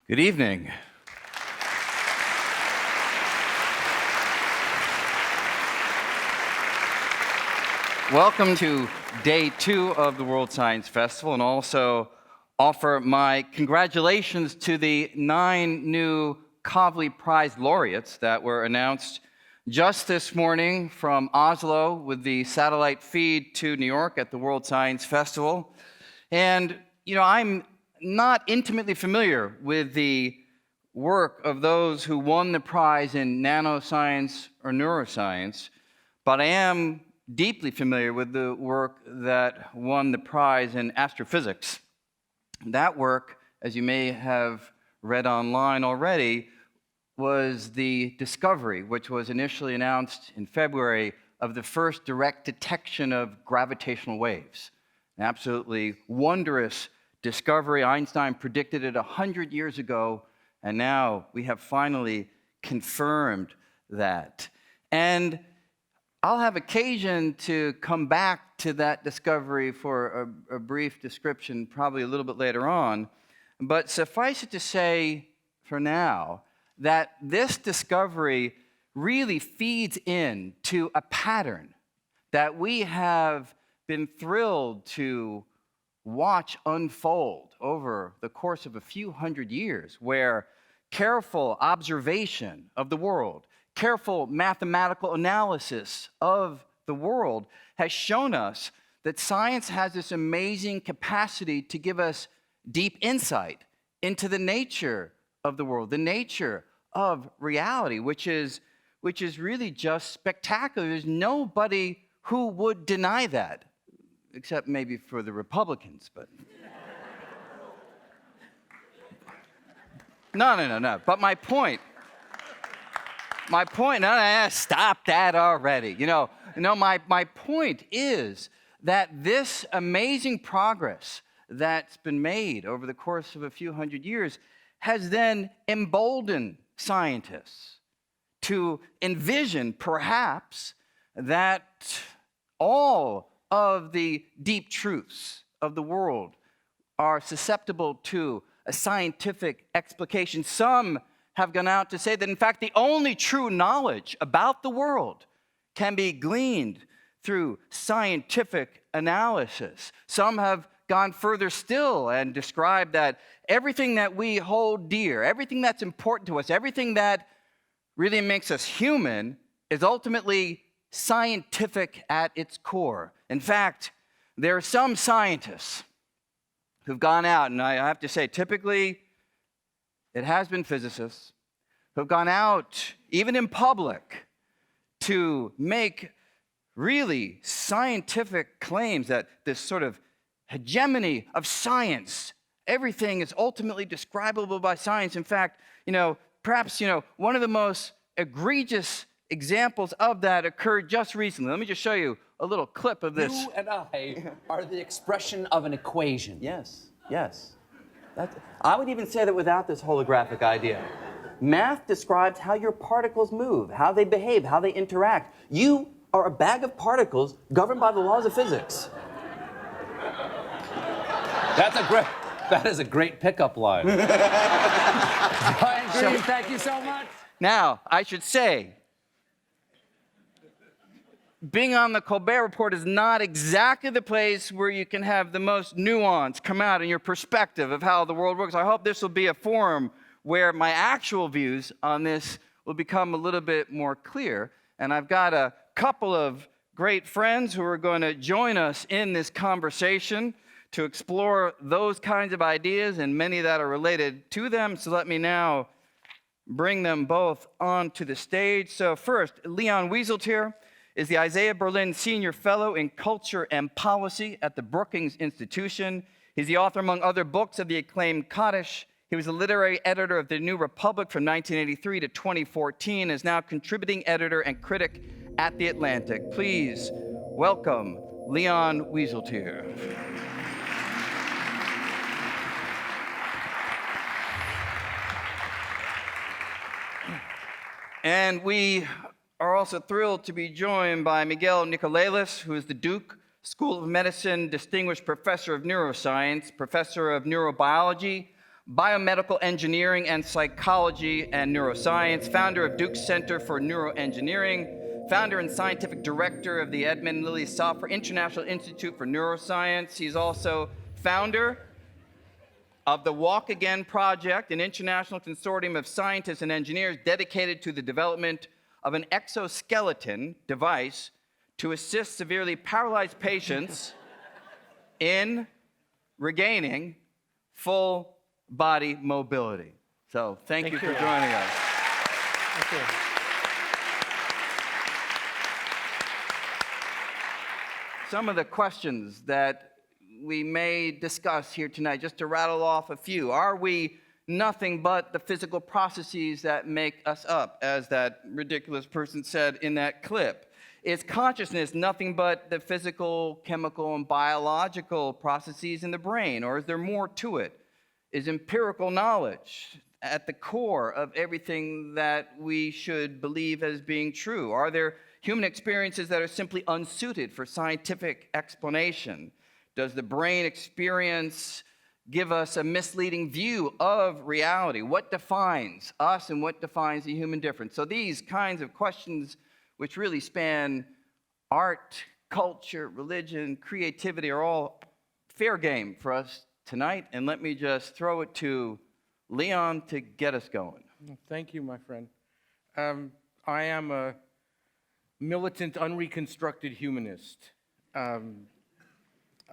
Good evening. Welcome to day 2 of the World Science Festival, and also offer my congratulations to the 9 new Kavli Prize laureates that were announced just this morning from Oslo with the satellite feed to New York at the World Science Festival. And, I'm not intimately familiar with the work of those who won the prize in nanoscience or neuroscience, but I am deeply familiar with the work that won the prize in astrophysics. That work, as you may have read online already, was the discovery, which was initially announced in February, of the first direct detection of gravitational waves. An absolutely wondrous discovery. Einstein predicted it 100 years ago, and now we have finally confirmed that. And I'll have occasion to come back to that discovery for a brief description probably a little bit later on, but suffice it to say for now that this discovery really feeds into a pattern that we have been thrilled to watch unfold over the course of a few hundred years, where careful observation of the world, careful mathematical analysis of the world has shown us that science has this amazing capacity to give us deep insight into the nature of the world, the nature of reality, which is really just spectacular. There's nobody who would deny that, except maybe for the Republicans, but... No. But my point, stop that already. My point is that this amazing progress that's been made over the course of a few hundred years has then emboldened scientists to envision, perhaps, that all of the deep truths of the world are susceptible to a scientific explication. Some have gone out to say that, in fact, the only true knowledge about the world can be gleaned through scientific analysis. Some have gone further still and described that everything that we hold dear, everything that's important to us, everything that really makes us human is ultimately scientific at its core. In fact, there are some scientists who've gone out, and I have to say, typically, it has been physicists who've gone out, even in public, to make really scientific claims that this sort of hegemony of science, everything is ultimately describable by science. In fact, perhaps, one of the most egregious examples of that occurred just recently. Let me just show you a little clip of this. You and I are the expression of an equation. Yes. I would even say that without this holographic idea. Math describes how your particles move, how they behave, how they interact. You are a bag of particles governed by the laws of physics. That is a great pickup line. Brian Greene, thank you so much. Now, I should say, being on the Colbert Report is not exactly the place where you can have the most nuance come out in your perspective of how the world works. I hope this will be a forum where my actual views on this will become a little bit more clear. And I've got a couple of great friends who are going to join us in this conversation to explore those kinds of ideas and many that are related to them. So let me now bring them both onto the stage. So first, Leon Wieseltier is the Isaiah Berlin Senior Fellow in Culture and Policy at the Brookings Institution. He's the author, among other books, of the acclaimed Kaddish. He was the literary editor of The New Republic from 1983 to 2014, and is now contributing editor and critic at The Atlantic. Please welcome Leon Wieseltier. And we are also thrilled to be joined by Miguel Nicolelis, who is the Duke School of Medicine Distinguished Professor of Neuroscience, Professor of Neurobiology, biomedical engineering and psychology and neuroscience, founder of Duke Center for Neuroengineering, founder and scientific director of the Edmund Lilly Software International Institute for Neuroscience. He's also founder of the Walk Again Project, an international consortium of scientists and engineers dedicated to the development of an exoskeleton device to assist severely paralyzed patients in regaining full body mobility. So thank you for joining us. Thank you. Some of the questions that we may discuss here tonight, just to rattle off a few. Are we nothing but the physical processes that make us up, as that ridiculous person said in that clip? Is consciousness nothing but the physical, chemical, and biological processes in the brain, or is there more to it? Is empirical knowledge at the core of everything that we should believe as being true? Are there human experiences that are simply unsuited for scientific explanation? Does the brain experience give us a misleading view of reality? What defines us and what defines the human difference? So these kinds of questions, which really span art, culture, religion, creativity, are all fair game for us tonight. And let me just throw it to Leon to get us going. Thank you, my friend. I am a militant, unreconstructed humanist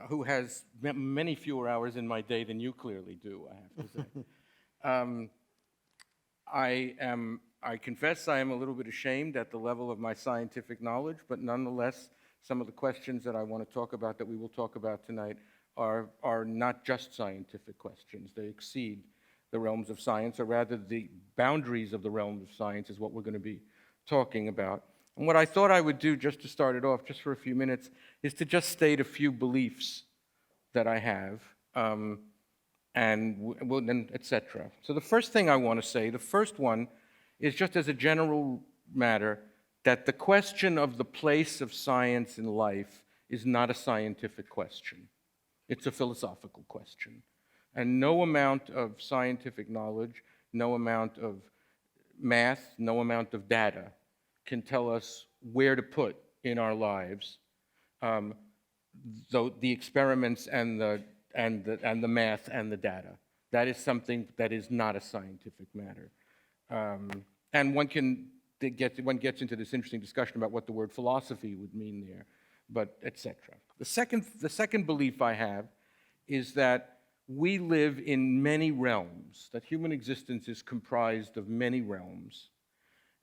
who has many fewer hours in my day than you clearly do, I have to say. I confess I am a little bit ashamed at the level of my scientific knowledge, but nonetheless, some of the questions that I want to talk about, that we will talk about tonight, are not just scientific questions. They exceed the realms of science, or rather the boundaries of the realms of science is what we're going to be talking about. And what I thought I would do, just to start it off, just for a few minutes, is to just state a few beliefs that I have, and et cetera. So the first thing I want to say, the first one, is just as a general matter, that the question of the place of science in life is not a scientific question. It's a philosophical question. And no amount of scientific knowledge, no amount of math, no amount of data can tell us where to put in our lives the experiments and the math and the data. That is something that is not a scientific matter. And one gets into this interesting discussion about what the word philosophy would mean there, but et cetera. The second belief I have is that we live in many realms, that human existence is comprised of many realms,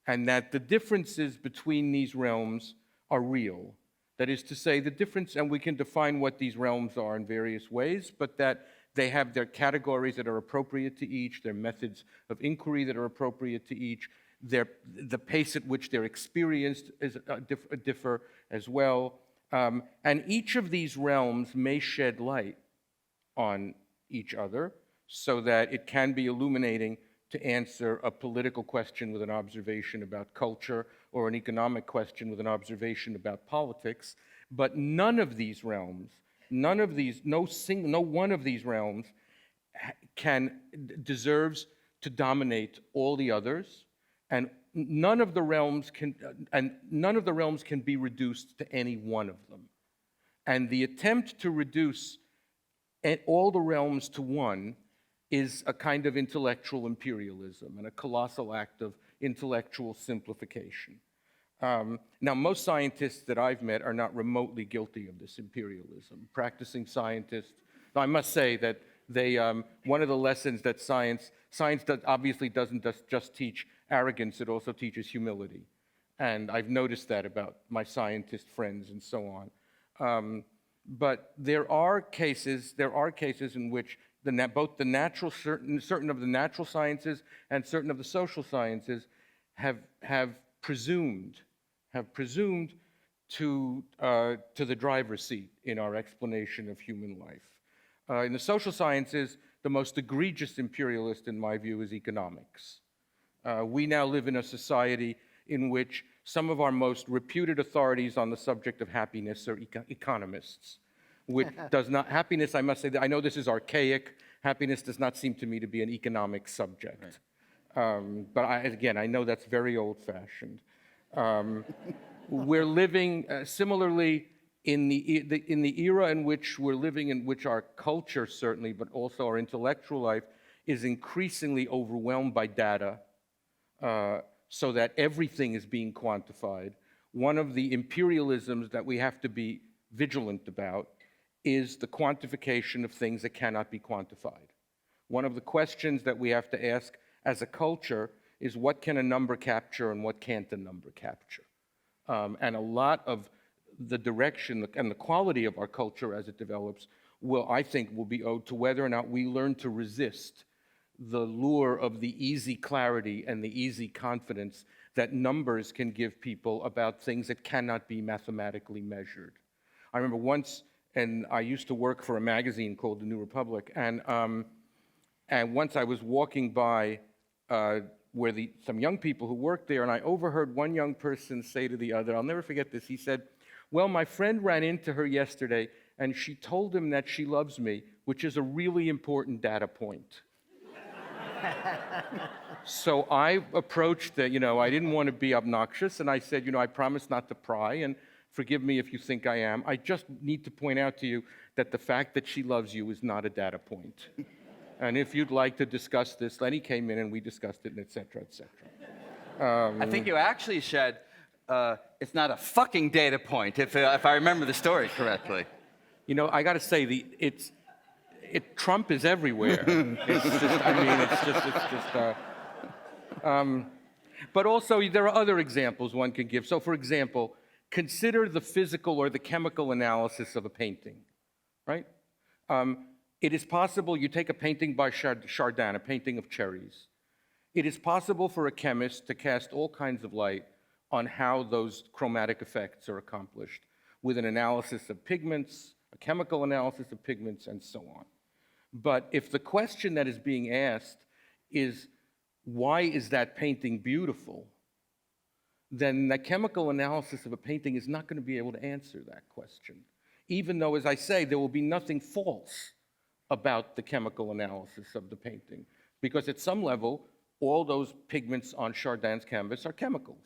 and that the differences between these realms are real. That is to say, the difference, and we can define what these realms are in various ways, but that they have their categories that are appropriate to each, their methods of inquiry that are appropriate to each, the pace at which they're experienced differ as well. And each of these realms may shed light on each other so that it can be illuminating to answer a political question with an observation about culture, or an economic question with an observation about politics. But none of these realms, no one of these realms deserves to dominate all the others, and none of the realms can be reduced to any one of them. And the attempt to reduce all the realms to one is a kind of intellectual imperialism and a colossal act of intellectual simplification. Now, most scientists that I've met are not remotely guilty of this imperialism. Practicing scientists, I must say that one of the lessons that science obviously doesn't just teach arrogance, it also teaches humility. And I've noticed that about my scientist friends and so on. But there are cases in which both the natural, certain of the natural sciences and certain of the social sciences have presumed to the driver's seat in our explanation of human life. In the social sciences, the most egregious imperialist, in my view, is economics. We now live in a society in which some of our most reputed authorities on the subject of happiness are economists, which does not, happiness, I must say, that I know this is archaic, happiness does not seem to me to be an economic subject. But again, I know that's very old-fashioned. We're living similarly in the era in which we're living, in which our culture certainly, but also our intellectual life, is increasingly overwhelmed by data, so that everything is being quantified. One of the imperialisms that we have to be vigilant about is the quantification of things that cannot be quantified. One of the questions that we have to ask as a culture is, what can a number capture and what can't a number capture? And a lot of the direction and the quality of our culture as it develops I think, will be owed to whether or not we learn to resist the lure of the easy clarity and the easy confidence that numbers can give people about things that cannot be mathematically measured. I remember once, and I used to work for a magazine called The New Republic, and once I was walking by where some young people who worked there, and I overheard one young person say to the other, I'll never forget this, he said, well, my friend ran into her yesterday, and she told him that she loves me, which is a really important data point. So I approached I didn't want to be obnoxious, and I said, I promise not to pry, and forgive me if you think I am. I just need to point out to you that the fact that she loves you is not a data point. And if you'd like to discuss this, Lenny came in and we discussed it, and et cetera, et cetera. I think you actually said, it's not a fucking data point, if I remember the story correctly. I got to say, Trump is everywhere. But also, there are other examples one can give. So, for example, consider the physical or the chemical analysis of a painting, right? It is possible, you take a painting by Chardin, a painting of cherries. It is possible for a chemist to cast all kinds of light on how those chromatic effects are accomplished with an analysis of pigments, a chemical analysis of pigments, and so on. But if the question that is being asked is, why is that painting beautiful? Then the chemical analysis of a painting is not going to be able to answer that question. Even though, as I say, there will be nothing false about the chemical analysis of the painting. Because at some level, all those pigments on Chardin's canvas are chemicals,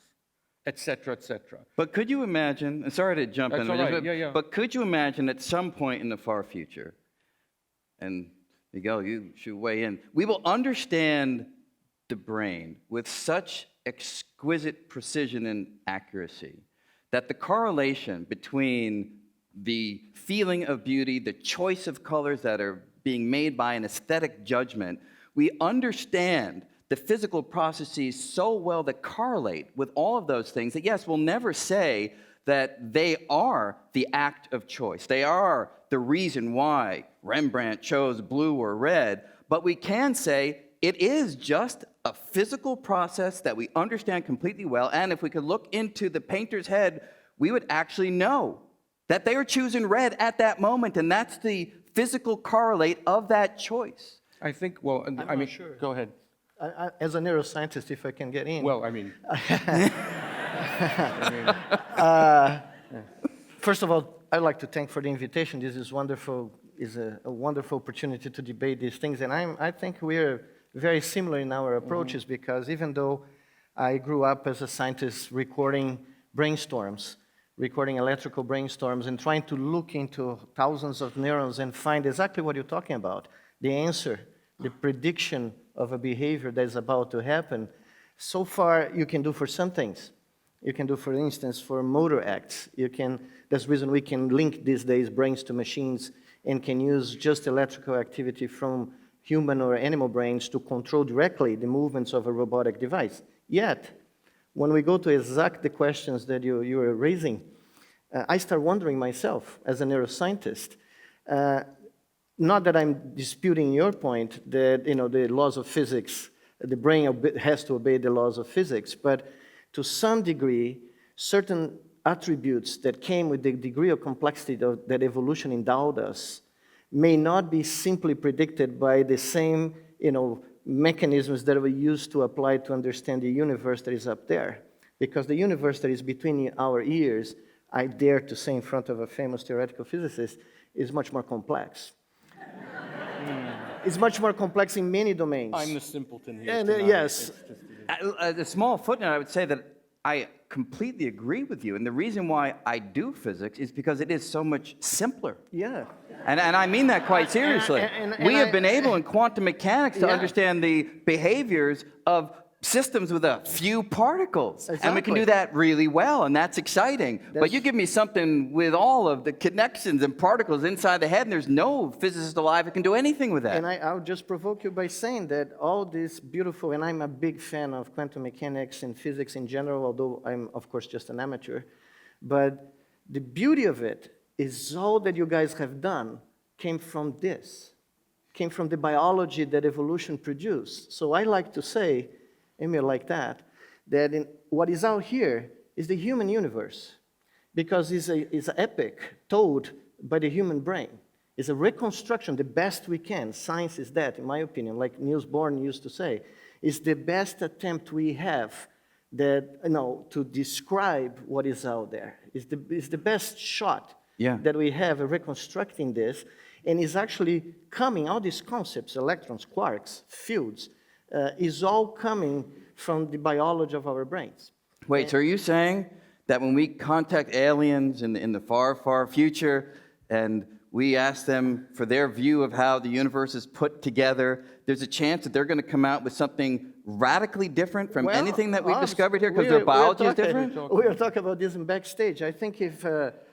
et cetera, et cetera. But could you imagine, and sorry to jump in, all right. Yeah. But could you imagine at some point in the far future, and Miguel, you should weigh in, we will understand the brain with such exquisite precision and accuracy that the correlation between the feeling of beauty, the choice of colors that are being made by an aesthetic judgment, we understand the physical processes so well that correlate with all of those things that, yes, we'll never say that they are the act of choice. They are the reason why Rembrandt chose blue or red, but we can say it is just a physical process that we understand completely well, and if we could look into the painter's head, we would actually know that they are choosing red at that moment, and that's the physical correlate of that choice. I think, well, I mean, sure. Go ahead. As a neuroscientist, if I can get in. Well, I mean. First of all, I'd like to thank for the invitation. This is wonderful. Is a wonderful opportunity to debate these things, and I think we're very similar in our approaches because even though I grew up as a scientist recording brainstorms, recording electrical brainstorms, and trying to look into thousands of neurons and find exactly what you're talking about, the answer, the prediction of a behavior that is about to happen. So far, you can do for some things. You can do, for instance, for motor acts. That's the reason we can link these days brains to machines and can use just electrical activity from human or animal brains to control directly the movements of a robotic device. Yet, when we go to exact the questions that you are raising, I start wondering myself as a neuroscientist, not that I'm disputing your point that the laws of physics, the brain has to obey the laws of physics, but to some degree, certain attributes that came with the degree of complexity that evolution endowed us may not be simply predicted by the same mechanisms that we use to apply to understand the universe that is up there. Because the universe that is between our ears, I dare to say in front of a famous theoretical physicist, is much more complex. It's much more complex in many domains. I'm the simpleton here And, tonight. yes. A small footnote, I would say that I completely agree with you. And the reason why I do physics is because it is so much simpler. Yeah. And I mean that quite seriously. We have been able in quantum mechanics to Yeah. understand the behaviors of systems with a few particles. And we can Exactly. do that really well, and that's exciting. But you give me something with all of the connections and particles inside the head, and there's no physicist alive who can do anything with that. And I'll just provoke you by saying that all this beautiful, and I'm a big fan of quantum mechanics and physics in general, although I'm, of course, just an amateur. But the beauty of it is all that you guys have done came from this, came from the biology that evolution produced. So I like to say, Emil, like that what is out here is the human universe, because it's an epic told by the human brain. It's a reconstruction, the best we can. Science is that, in my opinion, like Niels Bohr used to say. It's the best attempt we have to describe what is out there. It's the best shot that we have at reconstructing this, and it's actually coming, all these concepts, electrons, quarks, fields, is all coming from the biology of our brains. Wait, so are you saying that when we contact aliens in the far, far future and we ask them for their view of how the universe is put together, there's a chance that they're going to come out with something radically different from anything that we've discovered here because their biology is different? We were talking about this in backstage. I think if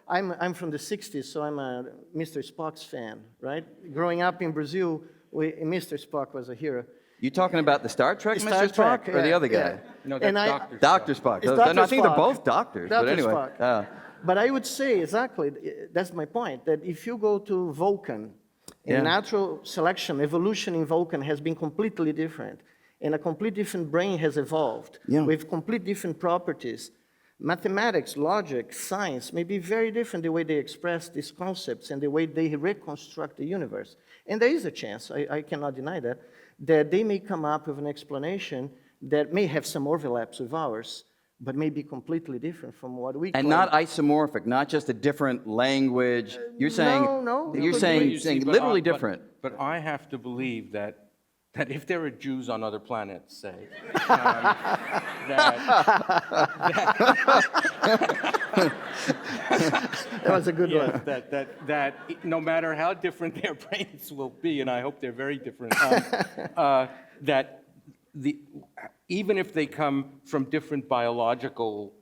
I'm from the 60s, so I'm a Mr. Spock's fan, right? Growing up in Brazil, Mr. Spock was a hero. You talking about the Star Trek Star Mr. Spock Trek, or the yeah, other guy? yeah. No, that's And Dr. Dr. Spock. It's No, Dr. I think they're Spock. both doctors, but Dr. anyway. Spock. But I would say, exactly, that's my point, that if you go to Vulcan, in natural selection, evolution in Vulcan has been completely different, and a completely different brain has evolved with completely different properties. Mathematics, logic, science may be very different the way they express these concepts and the way they reconstruct the universe. And there is a chance, I cannot deny that they may come up with an explanation that may have some overlaps with ours, but may be completely different from what we And claim. not isomorphic, not just a different language. You're saying, no, you're could saying, be. saying literally different. But I have to believe that if there are Jews on other planets, say, That was a good one. that no matter how different their brains will be, and I hope they're very different, that even if they come from different biological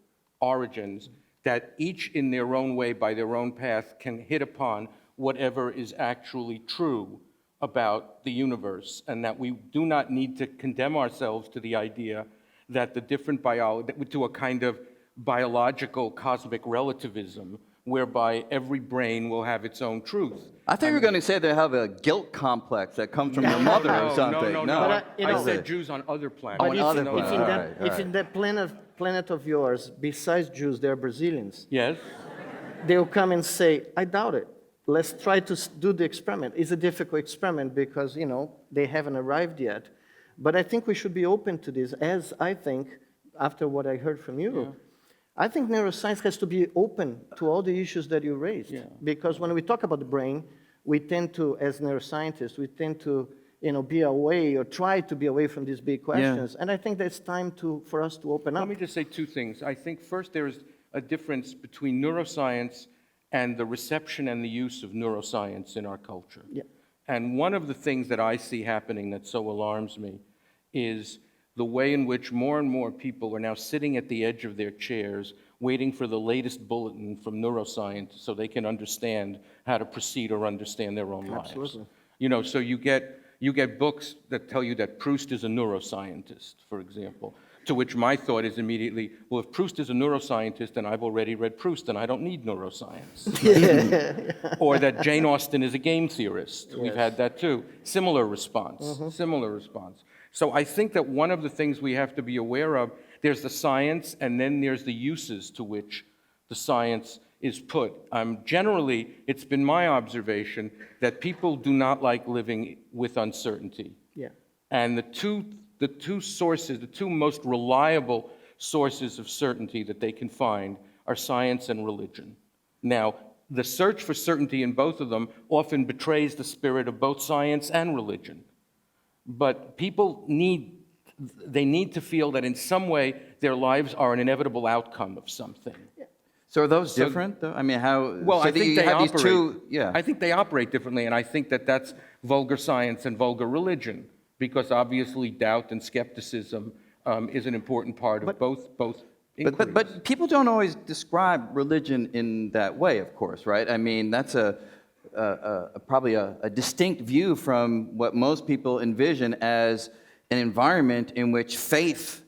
origins, that each in their own way, by their own path, can hit upon whatever is actually true about the universe, and that we do not need to condemn ourselves to the idea that the different to a kind of biological cosmic relativism, whereby every brain will have its own truth. I thought you were going to say they have a guilt complex that comes from your mother or something. No. But, I said Jews on other planets. But other if planets. in that planet of yours, besides Jews, there are Brazilians, Yes? they'll come and say, I doubt it. Let's try to do the experiment. It's a difficult experiment because, they haven't arrived yet. But I think we should be open to this, as I think, after what I heard from you, I think neuroscience has to be open to all the issues that you raised. Yeah. Because when we talk about the brain, we tend to, as neuroscientists, be away or try to be away from these big questions. And I think that it's time for us to open up. Let me just say two things. I think first there is a difference between neuroscience and the reception and the use of neuroscience in our culture. Yeah. And one of the things that I see happening that so alarms me is the way in which more and more people are now sitting at the edge of their chairs waiting for the latest bulletin from neuroscience so they can understand how to proceed or understand their own lives. Absolutely. So you get books that tell you that Proust is a neuroscientist, for example, to which my thought is immediately, well, if Proust is a neuroscientist, then I've already read Proust, and I don't need neuroscience. Or that Jane Austen is a game theorist. We've had that too. Similar response, similar response. So I think that one of the things we have to be aware of, there's the science, and then there's the uses to which the science is put. Generally, it's been my observation that people do not like living with uncertainty. Yeah. And the two sources, the two most reliable sources of certainty that they can find are science and religion. Now, the search for certainty in both of them often betrays the spirit of both science and religion. but people need to feel that in some way their lives are an inevitable outcome of something. So are those different, though? I mean, how? Well, so I that think you they have operate. these two, yeah. I think they operate differently, and I think that that's vulgar science and vulgar religion, because obviously doubt and skepticism is an important part of both inquiries. But people don't always describe religion in that way, of course, right? I mean, that's probably a distinct view from what most people envision as an environment in which faith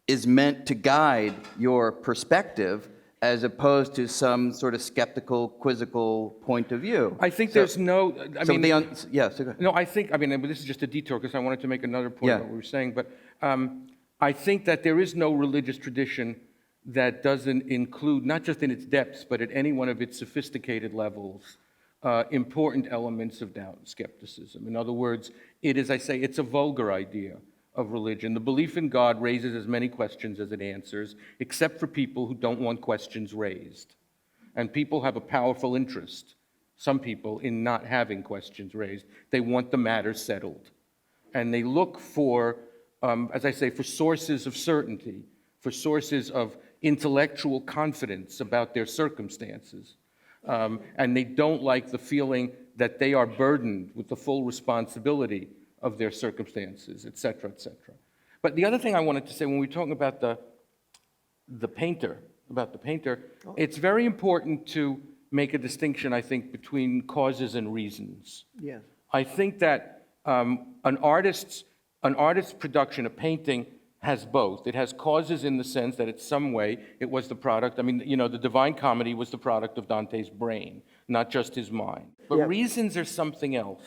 is meant to guide your perspective, as opposed to some sort of skeptical, quizzical point of view. I think there's no. I mean, go ahead. no. I think. I mean, this is just a detour because I wanted to make another point about what we were saying. But I think that there is no religious tradition that doesn't include, not just in its depths, but at any one of its sophisticated levels, important elements of doubt and skepticism. In other words, it is, I say, it's a vulgar idea of religion. The belief in God raises as many questions as it answers, except for people who don't want questions raised. And people have a powerful interest, some people, in not having questions raised. They want the matter settled. And they look for, as I say, for sources of certainty, for sources of intellectual confidence about their circumstances. And they don't like the feeling that they are burdened with the full responsibility of their circumstances, et cetera, et cetera. But the other thing I wanted to say, when we're talking about the painter, it's very important to make a distinction, I think, between causes and reasons. Yes. I think that an artist's production, a painting, has both. It has causes in the sense that in some way it was the product, I mean, you know, the Divine Comedy was the product of Dante's brain, not just his mind. But reasons are something else.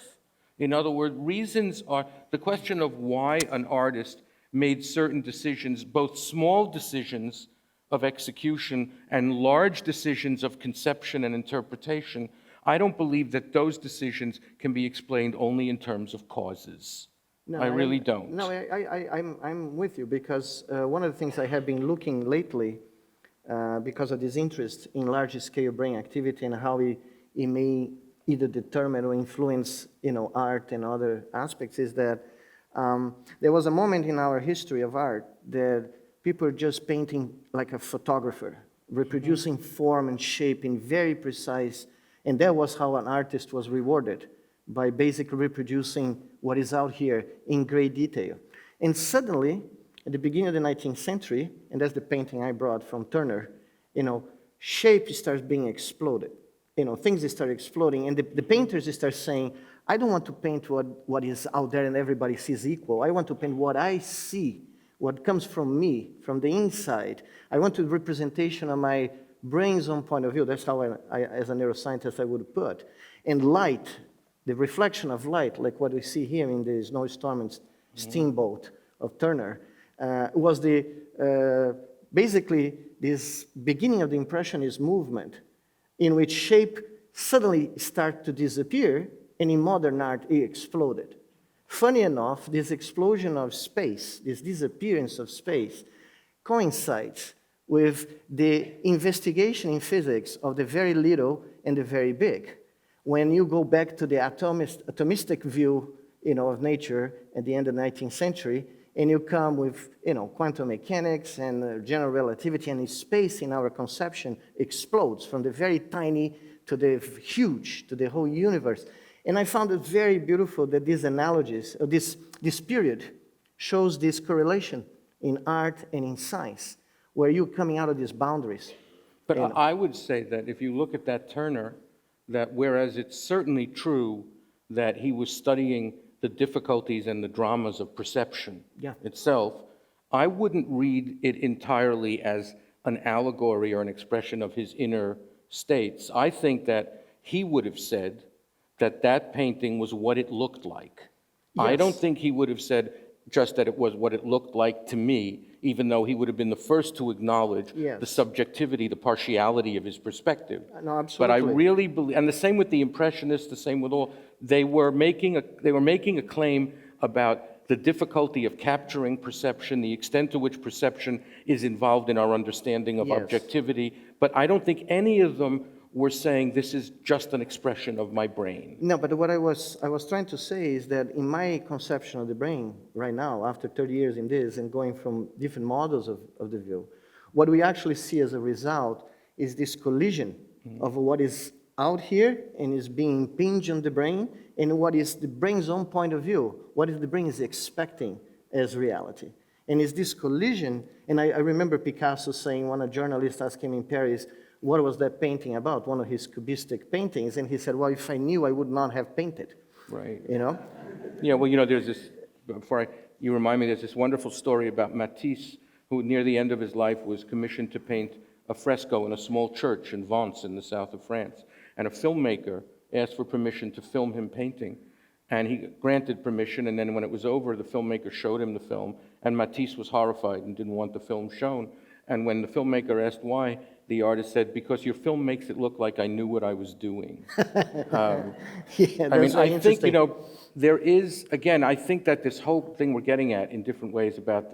In other words, reasons are the question of why an artist made certain decisions, both small decisions of execution and large decisions of conception and interpretation. I don't believe that those decisions can be explained only in terms of causes. No, I really don't. No, I'm with you, because one of the things I have been looking lately, because of this interest in large-scale brain activity and how it may either determine or influence, you know, art and other aspects, is that there was a moment in our history of art that people were just painting like a photographer, reproducing form and shape in very precise, and that was how an artist was rewarded, by basically reproducing what is out here in great detail. And suddenly, at the beginning of the 19th century, and that's the painting I brought from Turner, you know, shape starts being exploded. You know, things start exploding, and the painters start saying, I don't want to paint what is out there and everybody sees equal. I want to paint what I see, what comes from me, from the inside. I want a representation of my brain's own point of view. That's how I as a neuroscientist, I would put. And light, the reflection of light, like what we see here in the Snowstorm and Steamboat of Turner, was basically this beginning of the Impressionist movement, in which shape suddenly started to disappear, and in modern art, it exploded. Funny enough, this explosion of space, this disappearance of space, coincides with the investigation in physics of the very little and the very big. When you go back to the atomistic view, you know, of nature at the end of the 19th century, and you come with, you know, quantum mechanics and general relativity, and space in our conception explodes from the very tiny to the huge, to the whole universe. And I found it very beautiful that these analogies, this period, shows this correlation in art and in science, where you're coming out of these boundaries. But I would say that if you look at that Turner, that whereas it's certainly true that he was studying the difficulties and the dramas of perception itself, I wouldn't read it entirely as an allegory or an expression of his inner states. I think that he would have said that that painting was what it looked like. Yes. I don't think he would have said just that it was what it looked like to me, even though he would have been the first to acknowledge the subjectivity, the partiality of his perspective. No, absolutely. But I really believe, and the same with the Impressionists, the same with all, they were making a claim about the difficulty of capturing perception, the extent to which perception is involved in our understanding of objectivity. But I don't think any of them we're saying this is just an expression of my brain. No, but what I was trying to say is that in my conception of the brain right now, after 30 years in this and going from different models of the view, what we actually see as a result is this collision of what is out here and is being impinged on the brain and what is the brain's own point of view, what is the brain is expecting as reality. And it's this collision, and I remember Picasso saying, when a journalist asked him in Paris, what was that painting about, one of his cubistic paintings, and he said, well, if I knew, I would not have painted. Right. You know? Yeah, well, there's this, you remind me, there's this wonderful story about Matisse, who near the end of his life was commissioned to paint a fresco in a small church in Vence in the south of France. And a filmmaker asked for permission to film him painting. And he granted permission, and then when it was over, the filmmaker showed him the film, and Matisse was horrified and didn't want the film shown. And when the filmmaker asked why, the artist said, because your film makes it look like I knew what I was doing. Yeah, I mean, I think, there is, again, I think that this whole thing we're getting at in different ways about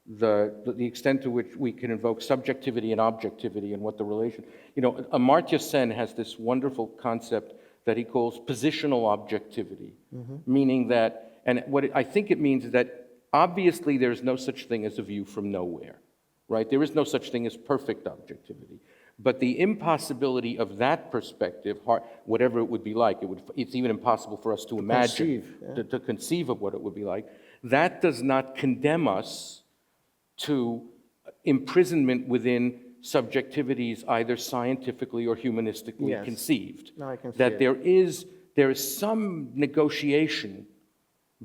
the extent to which we can invoke subjectivity and objectivity and what the relation, Amartya Sen has this wonderful concept that he calls positional objectivity, meaning that, and I think it means is that obviously there's no such thing as a view from nowhere, right? There is no such thing as perfect objectivity. But the impossibility of that perspective, whatever it would be like, it's even impossible for us to imagine, to conceive of what it would be like, that does not condemn us to imprisonment within subjectivities either scientifically or humanistically conceived. No, I can see that it. there is some negotiation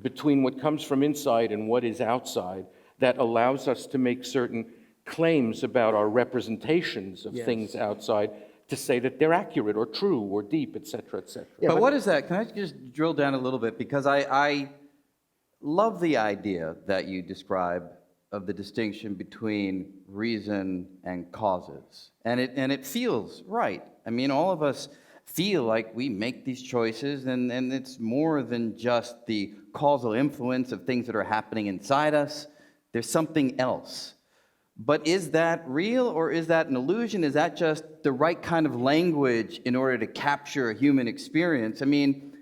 between what comes from inside and what is outside that allows us to make certain claims about our representations of things outside to say that they're accurate or true or deep, et cetera, et cetera. Yeah, but what is that? Can I just drill down a little bit? Because I love the idea that you describe of the distinction between reason and causes. And it feels right. I mean, all of us feel like we make these choices, and it's more than just the causal influence of things that are happening inside us. There's something else. But is that real, or is that an illusion? Is that just the right kind of language in order to capture a human experience? I mean,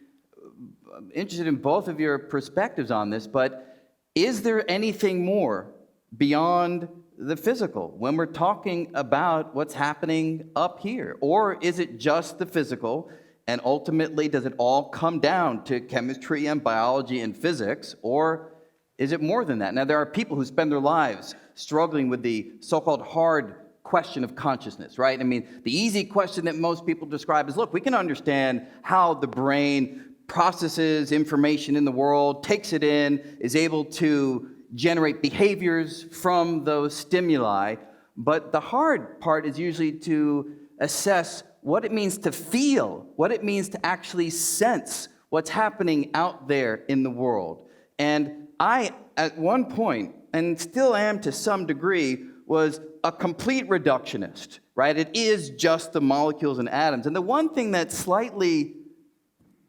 I'm interested in both of your perspectives on this, but is there anything more beyond the physical when we're talking about what's happening up here? Or is it just the physical, and ultimately does it all come down to chemistry and biology and physics, or is it more than that? Now, there are people who spend their lives struggling with the so-called hard question of consciousness, right? I mean, the easy question that most people describe is, look, we can understand how the brain processes information in the world, takes it in, is able to generate behaviors from those stimuli. But the hard part is usually to assess what it means to feel, what it means to actually sense what's happening out there in the world. And I, at one point, and still am to some degree, was a complete reductionist, right? It is just the molecules and atoms. And the one thing that slightly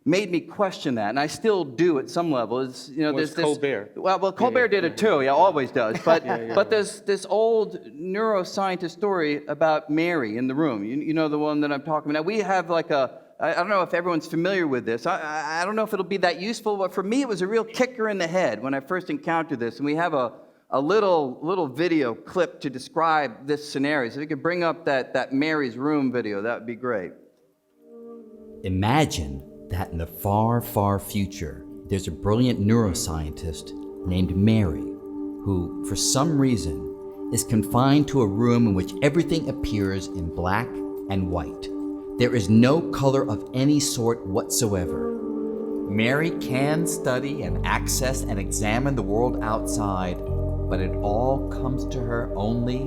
made me question that, and I still do at some level, is, there's this... Colbert. Well, Colbert did it too, always does. But but there's this old neuroscientist story about Mary in the room. You know the one that I'm talking about. Now, we have like I don't know if everyone's familiar with this. I don't know if it'll be that useful, but for me it was a real kicker in the head when I first encountered this. And we have a little video clip to describe this scenario. So if you could bring up that Mary's room video, that would be great. Imagine that in the far, far future, there's a brilliant neuroscientist named Mary, who, for some reason, is confined to a room in which everything appears in black and white. There is no color of any sort whatsoever. Mary can study and access and examine the world outside, but it all comes to her only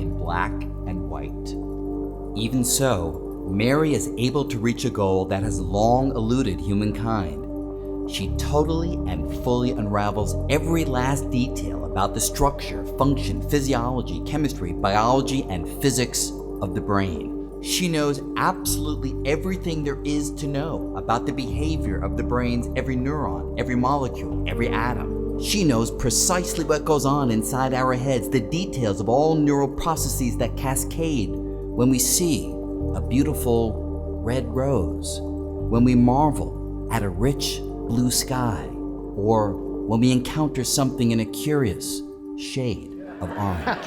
in black and white. Even so, Mary is able to reach a goal that has long eluded humankind. She totally and fully unravels every last detail about the structure, function, physiology, chemistry, biology, and physics of the brain. She knows absolutely everything there is to know about the behavior of the brain's every neuron, every molecule, every atom. She knows precisely what goes on inside our heads, the details of all neural processes that cascade when we see a beautiful red rose, when we marvel at a rich blue sky, or when we encounter something in a curious shade of orange.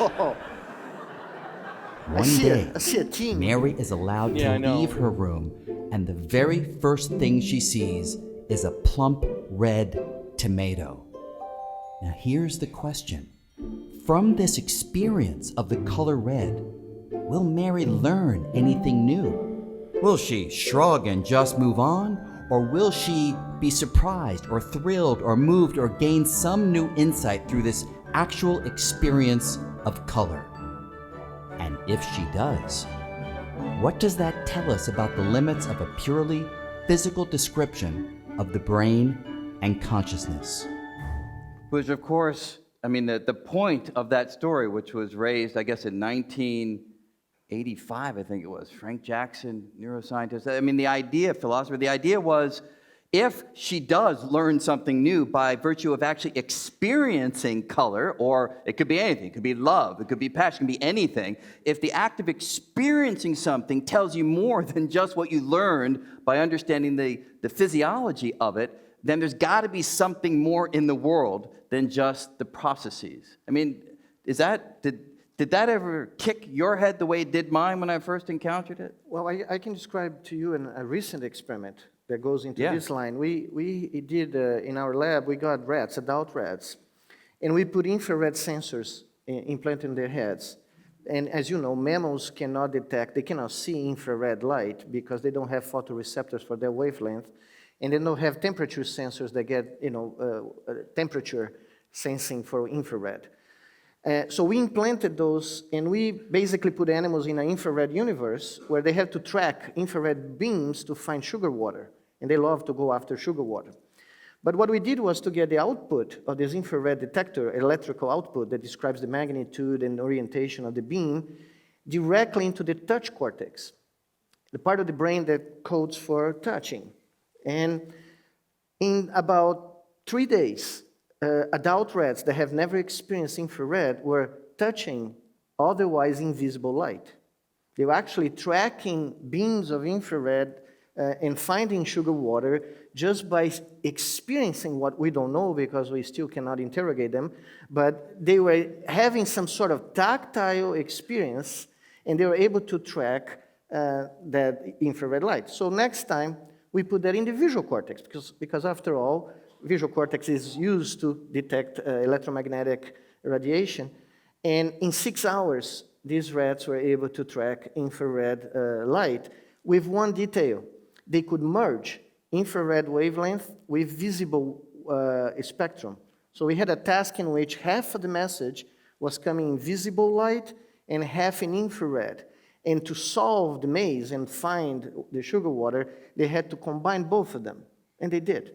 One day, I see a team. Mary is allowed Yeah, I to know. leave her room, and the very first thing she sees is a plump red tomato. Now here's the question. From this experience of the color red, will Mary learn anything new? Will she shrug and just move on? Or will she be surprised or thrilled or moved or gain some new insight through this actual experience of color? And if she does, what does that tell us about the limits of a purely physical description of the brain and consciousness? Which, of course, I mean, the point of that story, which was raised, I guess, in 1985, I think it was, Frank Jackson, neuroscientist. I mean, the idea, philosopher, the idea was, if she does learn something new by virtue of actually experiencing color, or it could be anything, it could be love, it could be passion, it could be anything, if the act of experiencing something tells you more than just what you learned by understanding the physiology of it, then there's got to be something more in the world than just the processes. I mean, did that ever kick your head the way it did mine when I first encountered it? Well, I can describe to you a recent experiment that goes into Yeah. this line. We did, in our lab, we got rats, adult rats, and we put infrared sensors implanted in their heads. And as you know, mammals cannot detect, they cannot see infrared light because they don't have photoreceptors for their wavelength, and they don't have temperature sensors that get, temperature sensing for infrared. So we implanted those, and we basically put animals in an infrared universe where they have to track infrared beams to find sugar water, and they love to go after sugar water. But what we did was to get the output of this infrared detector, electrical output that describes the magnitude and orientation of the beam, directly into the touch cortex, the part of the brain that codes for touching. And in about 3 days, adult rats that have never experienced infrared were touching otherwise invisible light. They were actually tracking beams of infrared and finding sugar water just by experiencing what we don't know because we still cannot interrogate them, but they were having some sort of tactile experience and they were able to track that infrared light. So next time, we put that in the visual cortex because after all, visual cortex is used to detect electromagnetic radiation. And in 6 hours, these rats were able to track infrared light with one detail. They could merge infrared wavelength with visible spectrum. So we had a task in which half of the message was coming in visible light and half in infrared. And to solve the maze and find the sugar water, they had to combine both of them. And they did.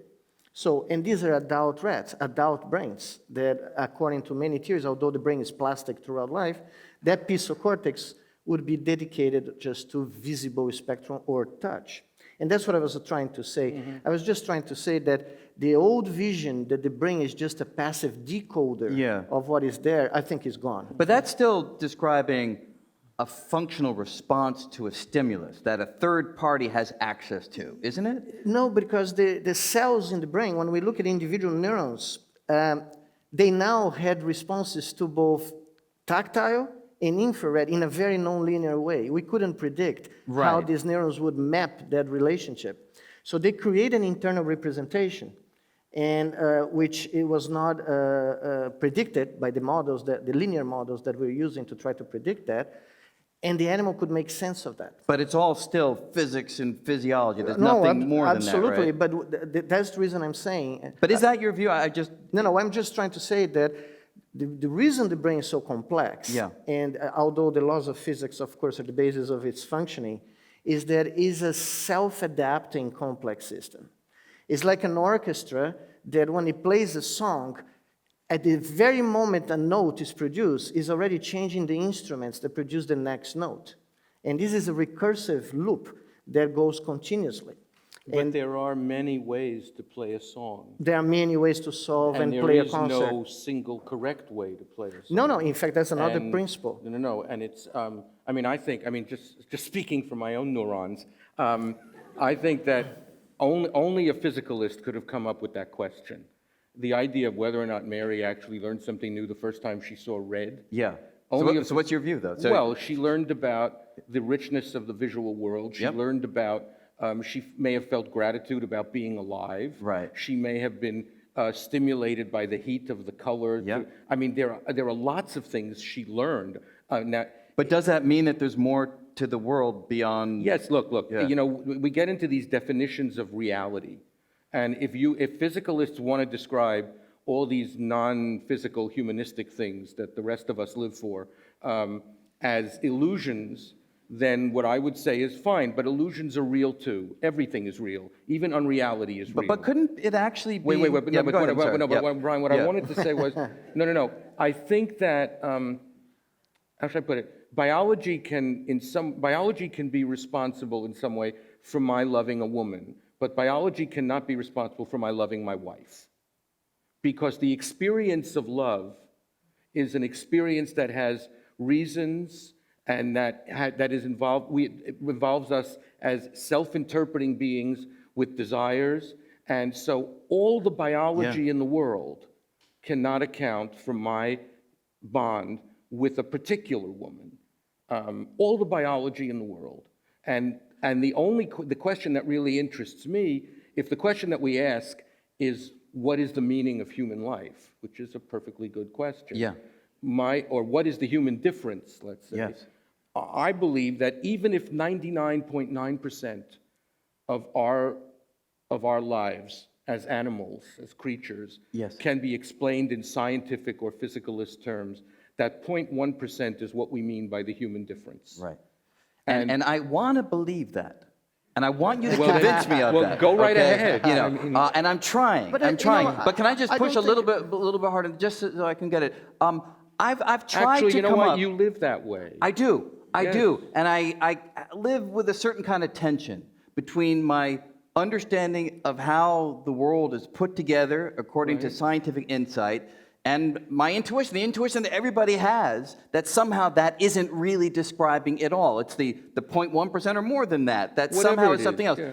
So, and these are adult rats, adult brains, that according to many theories, although the brain is plastic throughout life, that piece of cortex would be dedicated just to visible spectrum or touch. And that's what I was trying to say. Mm-hmm. I was just trying to say that the old vision that the brain is just a passive decoder of what is there, I think is gone. But that's still describing a functional response to a stimulus that a third party has access to, isn't it? No, because the cells in the brain, when we look at individual neurons, they now had responses to both tactile and infrared in a very nonlinear way. We couldn't predict how these neurons would map that relationship. So they create an internal representation, and which it was not predicted by the models, the linear models that we're using to try to predict that. And the animal could make sense of that. But it's all still physics and physiology. There's nothing more than that, absolutely. right? But that's the reason I'm saying. But is that your view? No, I'm just trying to say that the reason the brain is so complex, and although the laws of physics, of course, are the basis of its functioning, is that it is a self-adapting complex system. It's like an orchestra that when it plays a song, at the very moment a note is produced, is already changing the instruments that produce the next note. And this is a recursive loop that goes continuously. But there are many ways to play a song. There are many ways to solve and play a concert. And there is no single correct way to play a song. No, in fact, that's another principle. No, and it's, just speaking from my own neurons, I think that only a physicalist could have come up with that question. The idea of whether or not Mary actually learned something new the first time she saw red. Yeah. Only So what's your view, though? So, Well, she learned about the richness of the visual world. She Yep. learned about, she may have felt gratitude about being alive. Right. She may have been stimulated by the heat of the color. Yep. I mean, there are lots of things she learned. Now, but does that mean that there's more to the world beyond? yes, look, Yeah. you know, we get into these definitions of reality. And if physicalists want to describe all these non-physical humanistic things that the rest of us live for as illusions, then what I would say is fine, but illusions are real too. Everything is real. Even unreality is real. But couldn't it actually be? Wait, Yeah, no, go ahead, I'm sorry. but Yep. Brian, what Yeah. I wanted to say was, no. I think that, how should I put it? Biology can be responsible in some way for my loving a woman, but biology cannot be responsible for my loving my wife. Because the experience of love is an experience that has reasons and that it involves us as self-interpreting beings with desires. And so all the biology in the world cannot account for my bond with a particular woman. All the biology in the world. And the question that really interests me, if the question that we ask is, what is the meaning of human life? Which is a perfectly good question. Yeah. Or what is the human difference, let's say? Yes. I believe that even if 99.9% of our lives as animals, as creatures, Yes. can be explained in scientific or physicalist terms, that 0.1% is what we mean by the human difference. Right. And I want to believe that. And I want you to Well, then- convince me of well, that. go right okay? ahead. You know, I mean- and I'm trying. But, I'm you know, trying. But can I just I push a don't little bit harder, just so I can get it? I've tried Actually, to you know come what? up. You live that way. I do. I Yes. do. And I live with a certain kind of tension between my understanding of how the world is put together according to scientific insight and my intuition, the intuition that everybody has, that somehow that isn't really describing it all. It's the 0.1% or more than that. That Whatever somehow it is something is, else. yeah.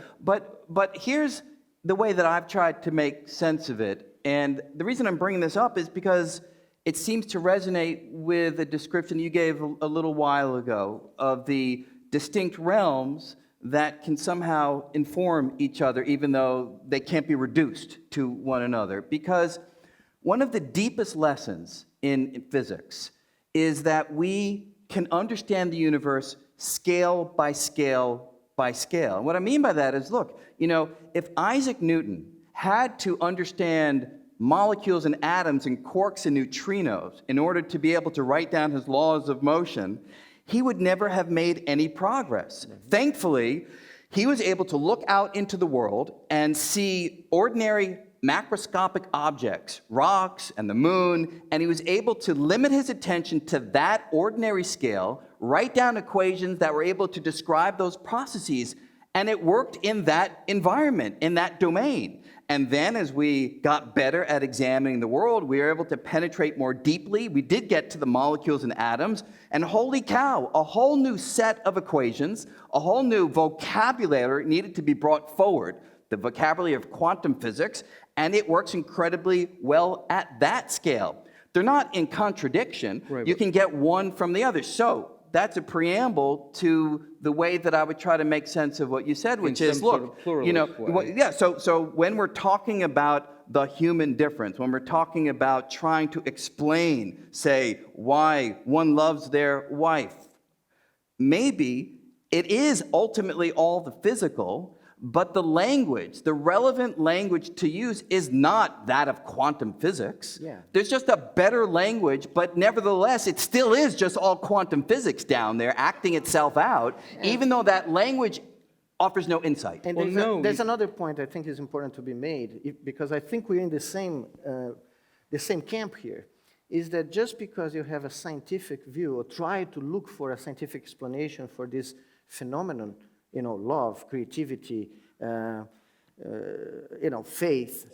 But here's the way that I've tried to make sense of it. And the reason I'm bringing this up is because it seems to resonate with a description you gave a little while ago of the distinct realms that can somehow inform each other, even though they can't be reduced to one another. Because one of the deepest lessons in physics is that we can understand the universe scale by scale by scale. And what I mean by that is, look, you know, if Isaac Newton had to understand molecules and atoms and quarks and neutrinos in order to be able to write down his laws of motion, he would never have made any progress. Thankfully, he was able to look out into the world and see ordinary macroscopic objects, rocks and the moon, and he was able to limit his attention to that ordinary scale, write down equations that were able to describe those processes, and it worked in that environment, in that domain. And then as we got better at examining the world, we were able to penetrate more deeply. We did get to the molecules and atoms, and holy cow, a whole new set of equations, a whole new vocabulary needed to be brought forward, the vocabulary of quantum physics, and it works incredibly well at that scale. They're not in contradiction. Right, You can get one from the other. So that's a preamble to the way that I would try to make sense of what you said, which is, some sort look, of you know, pluralist way. yeah. So when we're talking about the human difference, when we're talking about trying to explain, say, why one loves their wife, maybe it is ultimately all the physical, but the language, the relevant language to use is not that of quantum physics. Yeah. There's just a better language, but nevertheless, it still is just all quantum physics down there acting itself out, even though that language offers no insight. And Well, there's, no, there's you- another point I think is important to be made, because I think we're in the same camp here, is that just because you have a scientific view or try to look for a scientific explanation for this phenomenon, you know, love, creativity, you know, faith,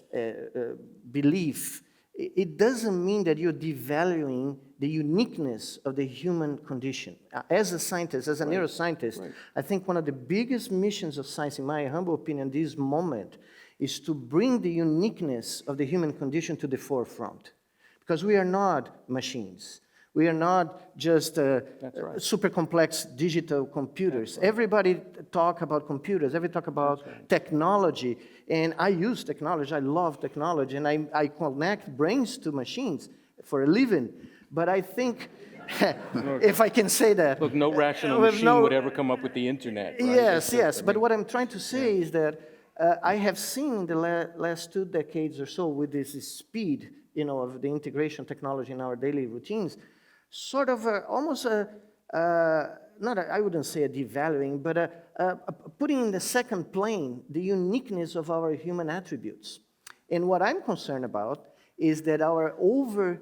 belief, it doesn't mean that you're devaluing the uniqueness of the human condition. As a scientist, as a neuroscientist, I think one of the biggest missions of science, in my humble opinion, this moment, is to bring the uniqueness of the human condition to the forefront. Because we are not machines. We are not just super complex digital computers. Everybody talk about computers, everybody talk about technology, and I use technology, I love technology, and I connect brains to machines for a living. But I think, if I can say that. Look, no rational machine would ever come up with the internet, right? Yes, yes, but what I'm trying to say is that I have seen in the last 2 decades or so, with this speed, of the integration technology in our daily routines, sort of almost I wouldn't say a devaluing, but putting in the second plane the uniqueness of our human attributes. And what I'm concerned about is that our over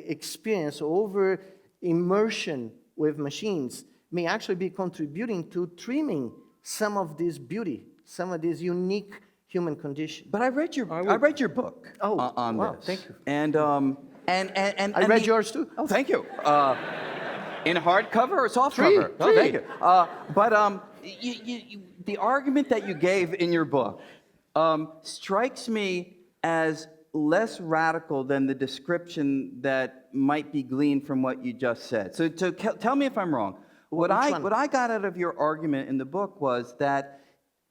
experience, over immersion with machines may actually be contributing to trimming some of this beauty, some of this unique human condition. But I read your book on wow, this. thank you. And I read yours too. Oh, thank you. In hardcover or softcover? Free. Oh, thank you. But the argument that you gave in your book strikes me as less radical than the description that might be gleaned from what you just said. So tell me if I'm wrong. What I got out of your argument in the book was that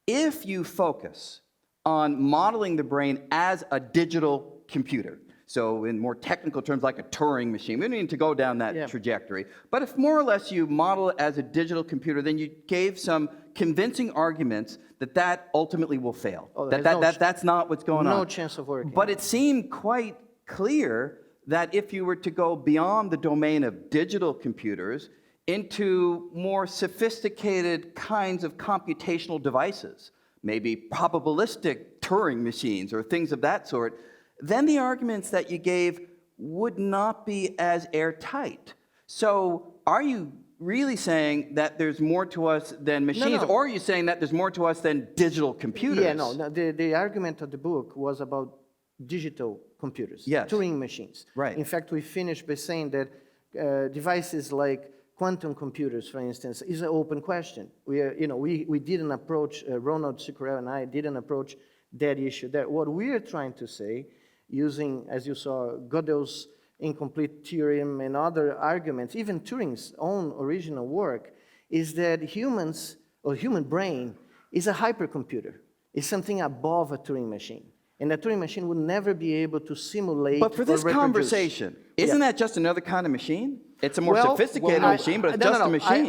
if you focus on modeling the brain as a digital computer, so in more technical terms, like a Turing machine, we don't need to go down that trajectory, but if more or less you model it as a digital computer, then you gave some convincing arguments that ultimately will fail. Oh, that's not what's going on. No chance of working. But it seemed quite clear that if you were to go beyond the domain of digital computers into more sophisticated kinds of computational devices, maybe probabilistic Turing machines or things of that sort, then the arguments that you gave would not be as airtight. So are you really saying that there's more to us than machines, or are you saying that there's more to us than digital computers? Yeah, no, the argument of the book was about digital computers, Turing machines. Right. In fact, we finished by saying that devices like quantum computers, for instance, is an open question. We didn't approach, Ronald Sicurel and I didn't approach that issue there. What we're trying to say, using, as you saw, Gödel's incomplete theorem and other arguments, even Turing's own original work, is that humans, or human brain, is a hypercomputer. It's something above a Turing machine. And a Turing machine would never be able to simulate. But for this conversation, isn't that just another kind of machine? It's a more sophisticated machine, but it's just a machine.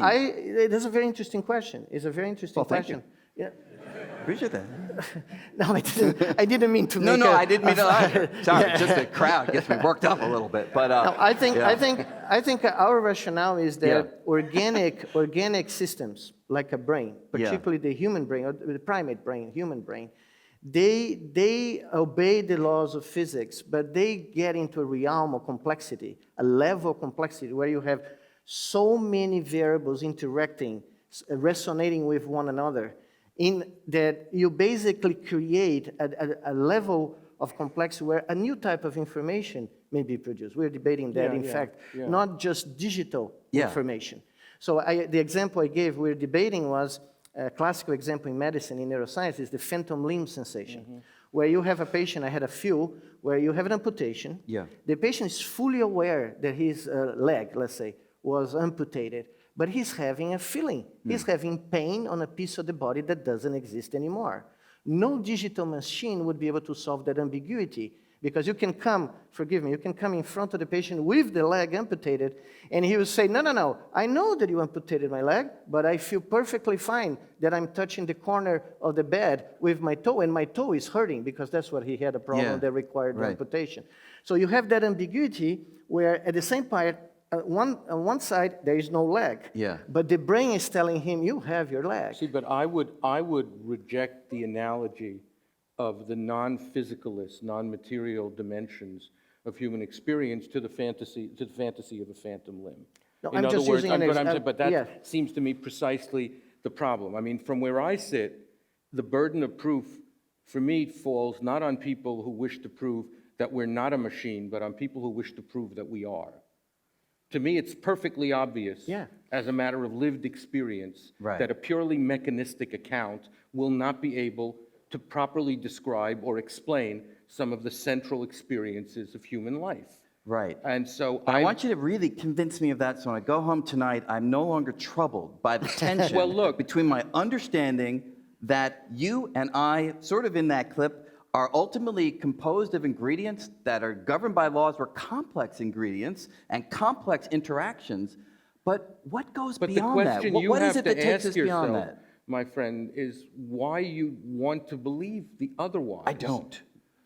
That's a very interesting question. It's a very interesting question. You. Appreciate that. No, I didn't mean to make No, I didn't mean to either. Sorry, just the crowd gets me worked up a little bit. But no, I think our rationale is that organic systems, like a brain, particularly the human brain, or the primate brain, human brain, they obey the laws of physics, but they get into a realm of complexity, a level of complexity where you have so many variables interacting, resonating with one another, in that you basically create a level of complexity where a new type of information may be produced. We're debating that, in fact, not just digital information. So the example I gave, we're debating was, a classical example in medicine, in neuroscience, is the phantom limb sensation, where you have a patient, I had a few, where you have an amputation. The patient is fully aware that his leg, let's say, was amputated, but he's having a feeling. He's having pain on a piece of the body that doesn't exist anymore. No digital machine would be able to solve that ambiguity, because you can come, forgive me, you can come in front of the patient with the leg amputated, and he will say, no, I know that you amputated my leg, but I feel perfectly fine that I'm touching the corner of the bed with my toe, and my toe is hurting, because that's what he had a problem that required the amputation. So you have that ambiguity where at the same point, on one side, there is no leg, but the brain is telling him, you have your leg. See, but I would reject the analogy of the non-physicalist, non-material dimensions of human experience to the fantasy of a phantom limb. No, In I'm other just words, using an example. but that seems to me precisely the problem. I mean, from where I sit, the burden of proof for me, falls not on people who wish to prove that we're not a machine, but on people who wish to prove that we are. To me, it's perfectly obvious, as a matter of lived experience, that a purely mechanistic account will not be able to properly describe or explain some of the central experiences of human life. Right. And so I want you to really convince me of that, so when I go home tonight, I'm no longer troubled by the tension between my understanding that you and I, sort of in that clip, are ultimately composed of ingredients that are governed by laws. We're complex ingredients and complex interactions. But what goes beyond that? But the question you what is have it that to takes ask us beyond yourself, that? my friend, is why you want to believe the otherwise. I don't.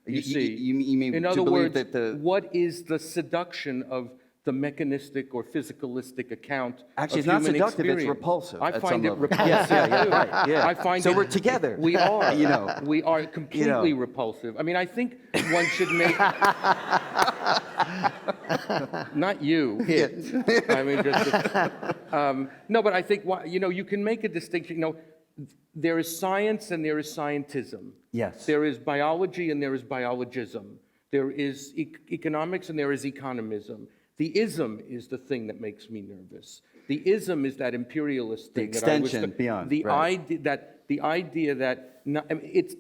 You see, you mean in to other believe words, that the... what is the seduction of the mechanistic or physicalistic account Actually, of it's not human seductive, experience? it's repulsive I at find some it level. repulsive. Right, yeah. I find so it, we're together. We are. You know. We are completely repulsive. I mean, I think one should make. Not you. I mean, just. No, but I think you can make a distinction. There is science and there is scientism. Yes. There is biology and there is biologism. There is economics and there is economism. The ism is the thing that makes me nervous. The ism is that imperialist thing. The extension beyond. The idea that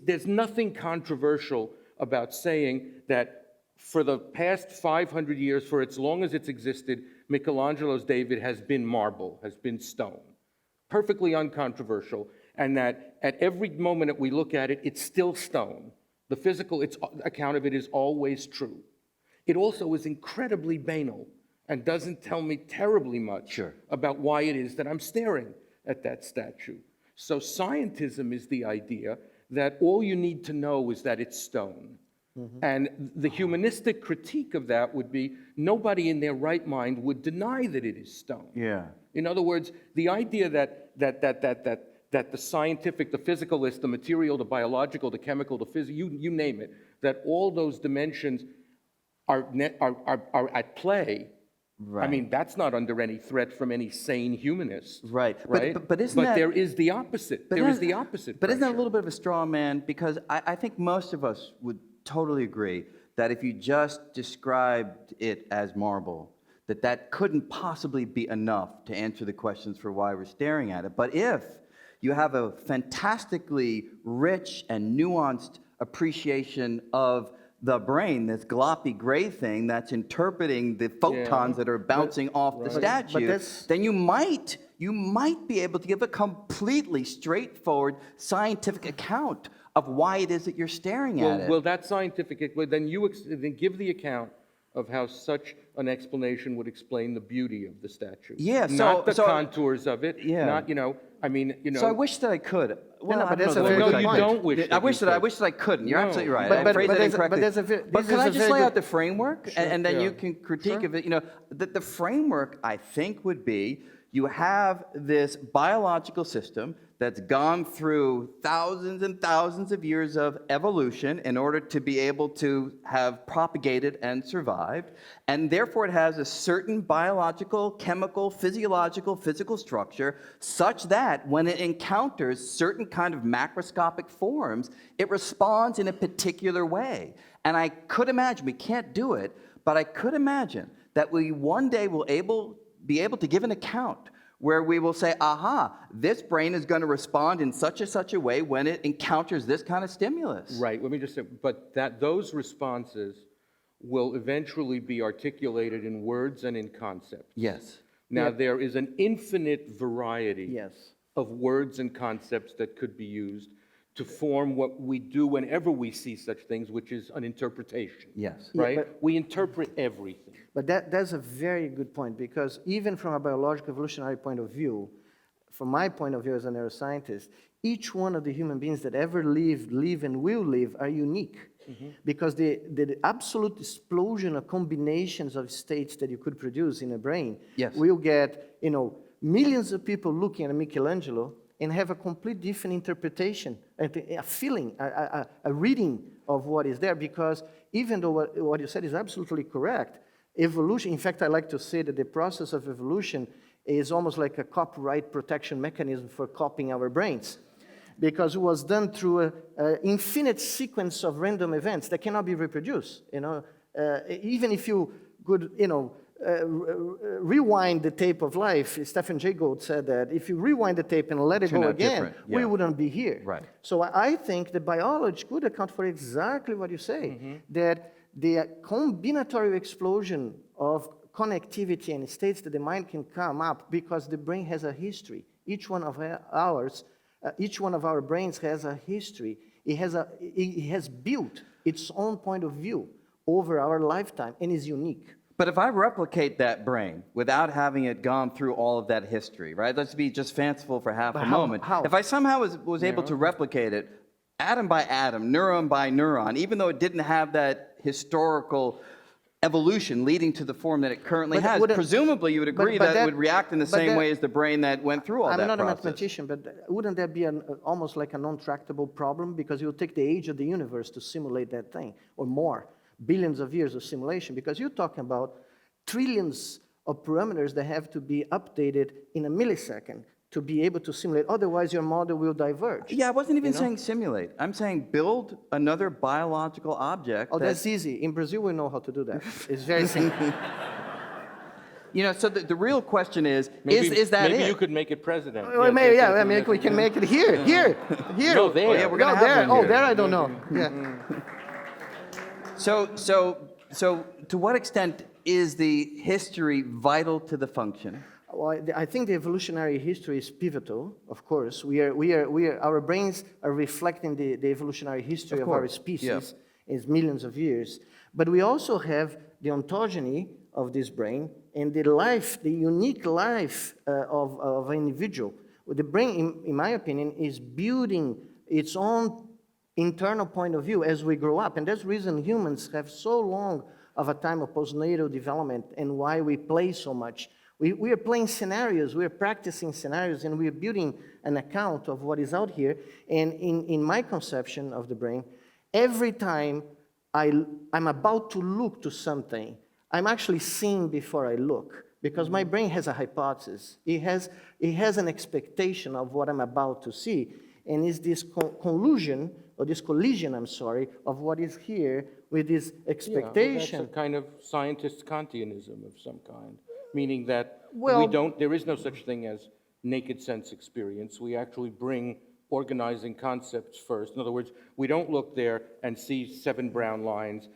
there's nothing controversial about saying that for the past 500 years, for as long as it's existed, Michelangelo's David has been marble, has been stone. Perfectly uncontroversial. And that at every moment that we look at it, it's still stone. The physical account of it is always true. It also is incredibly banal and doesn't tell me terribly much about why it is that I'm staring at that statue. So scientism is the idea that all you need to know is that it's stone. And the humanistic critique of that would be nobody in their right mind would deny that it is stone. Yeah. In other words, the idea that the scientific, the physicalist, the material, the biological, the chemical, the physical, you name it, that all those dimensions are at play. Right. I mean, that's not under any threat from any sane humanist. Right. Right? But isn't that... there is the opposite. There is the opposite. But isn't that a pressure. little bit of a straw man? Because I think most of us would totally agree that if you just described it as marble, that couldn't possibly be enough to answer the questions for why we're staring at it. But if you have a fantastically rich and nuanced appreciation of the brain, this gloppy gray thing that's interpreting the photons that are bouncing off the statue, then you might be able to give a completely straightforward scientific account of why it is that you're staring at it. Well, that scientific, then then give the account of how such an explanation would explain the beauty of the statue. Yeah, not the contours of it. Yeah. Not, So I wish that I could. Well, No, but that's a no, very No, good you point. don't wish. I wish that I couldn't. You're No. absolutely right. But- I but- phrased but it there's a- incorrectly. but there's a ve- But this can is I a just very lay good- out the framework, and then Yeah. you can critique of it? The framework, I think, would be you have this biological system that's gone through thousands and thousands of years of evolution in order to be able to have propagated and survived, and therefore it has a certain biological, chemical, physiological, physical structure such that when it encounters certain kind of macroscopic forms, it responds in a particular way. And I could imagine, we can't do it, but I could imagine that we one day will be able to give an account where we will say, aha, this brain is going to respond in such a way when it encounters this kind of stimulus. Right. Let me just say, but those responses will eventually be articulated in words and in concepts. Yes. Now, there is an infinite variety of words and concepts that could be used to form what we do whenever we see such things, which is an interpretation. Yes. Right? We interpret everything. But that's a very good point, because even from a biological evolutionary point of view, from my point of view as a neuroscientist, each one of the human beings that ever lived, live, and will live are unique. Because the absolute explosion of combinations of states that you could produce in a brain will get, millions of people looking at Michelangelo and have a complete different interpretation, a feeling, a reading of what is there, because even though what you said is absolutely correct, evolution, in fact, I like to say that the process of evolution is almost like a copyright protection mechanism for copying our brains. because it was done through an infinite sequence of random events that cannot be reproduced. Even if you could, rewind the tape of life, Stephen Jay Gould said that if you rewind the tape and let it go again, we wouldn't be here. Right. So I think that biology could account for exactly what you say, that the combinatory explosion of connectivity and states that the mind can come up because the brain has a history. Each one of our brains has a history. It has built its own point of view over our lifetime and is unique. But if I replicate that brain without having it gone through all of that history, right? Let's be just fanciful for half a moment. How? If I somehow was able to replicate it, atom by atom, neuron by neuron, even though it didn't have that historical evolution leading to the form that it currently has, presumably you would agree that it would react in the same way as the brain that went through all that process. I'm not a mathematician, but wouldn't that be almost like a non-tractable problem? Because you take the age of the universe to simulate that thing, or more. Billions of years of simulation, because you're talking about trillions of parameters that have to be updated in a millisecond to be able to simulate. Otherwise, your model will diverge. Yeah, I wasn't even saying simulate. I'm saying build another biological object. Oh, that's easy. In Brazil, we know how to do that. It's very simple. So the real question is that maybe it? you could make it president. Well, maybe, I mean, we can make it here. No, there. Oh, yeah, we're gonna have there. one here. There I don't know. Yeah. So to what extent is the history vital to the function? Well, I think the evolutionary history is pivotal, of course. Our brains are reflecting the evolutionary history of our species. It's millions of years. But we also have the ontogeny of this brain and the unique life of an individual. The brain, in my opinion, is building its own internal point of view as we grow up. And that's the reason humans have so long of a time of postnatal development and why we play so much. We are playing scenarios, we are practicing scenarios, and we are building an account of what is out here. And in my conception of the brain, every time I'm about to look to something, I'm actually seeing before I look, because my brain has a hypothesis. It has an expectation of what I'm about to see. And it's this collision, of what is here with this expectation. That's a kind of scientist Kantianism of some kind, meaning that there is no such thing as naked sense experience. We actually bring organizing concepts first. In other words, we don't look there and see 7 brown lines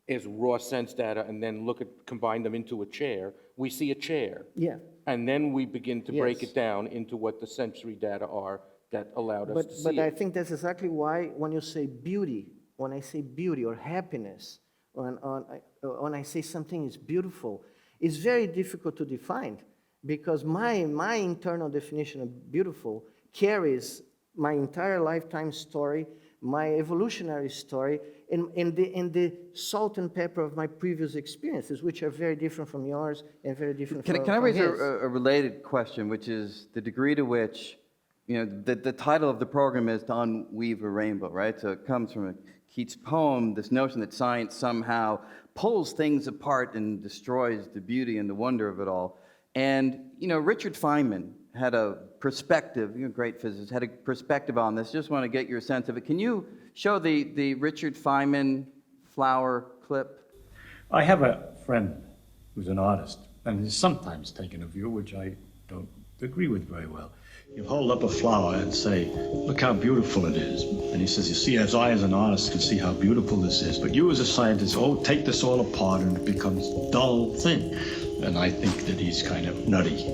as raw sense data and then combine them into a chair. We see a chair. Yeah. And then we begin to break it down into what the sensory data are that allowed us to see But it. I think that's exactly why when you say beauty, when I say beauty or happiness, when I say something is beautiful, it's very difficult to define, because my internal definition of beautiful carries my entire lifetime story, my evolutionary story, and the salt and pepper of my previous experiences, which are very different from yours and very different from his. Can I raise a related question, which is the degree to which, the title of the program is to unweave a rainbow, right? So it comes from a Keats poem, this notion that science somehow pulls things apart and destroys the beauty and the wonder of it all. And, Richard Feynman had a perspective, great physicist, had a perspective on this. Just want to get your sense of it. Can you show the Richard Feynman flower clip? I have a friend who's an artist, and he's sometimes taken a view which I don't agree with very well. You hold up a flower and say, look how beautiful it is. And he says, you see, as I as an artist can see how beautiful this is, but you as a scientist, take this all apart and it becomes a dull thing. And I think that he's kind of nutty.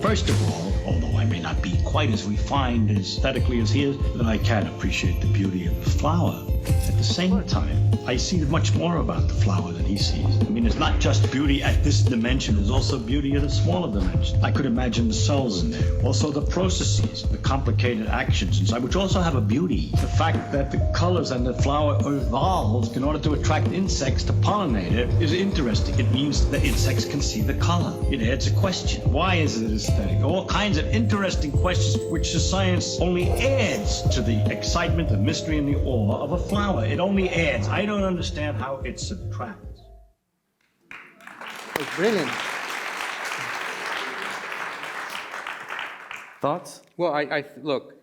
First of all, although I may not be quite as refined aesthetically as he is, then I can appreciate the beauty of the flower. At the same time, I see much more about the flower than he sees. I mean, it's not just beauty at this dimension, there's also beauty at a smaller dimension. I could imagine the cells in there. Also the processes, the complicated actions inside, which also have a beauty. The fact that the colors and the flower evolved in order to attract insects to pollinate it is interesting. It means that insects can see the color. It adds a question. Why is it aesthetic? All kinds of interesting questions which the science only adds to the excitement, the mystery, and the awe of a flower. It only adds. I don't understand how it subtracts. It's brilliant. Thoughts? Well, look,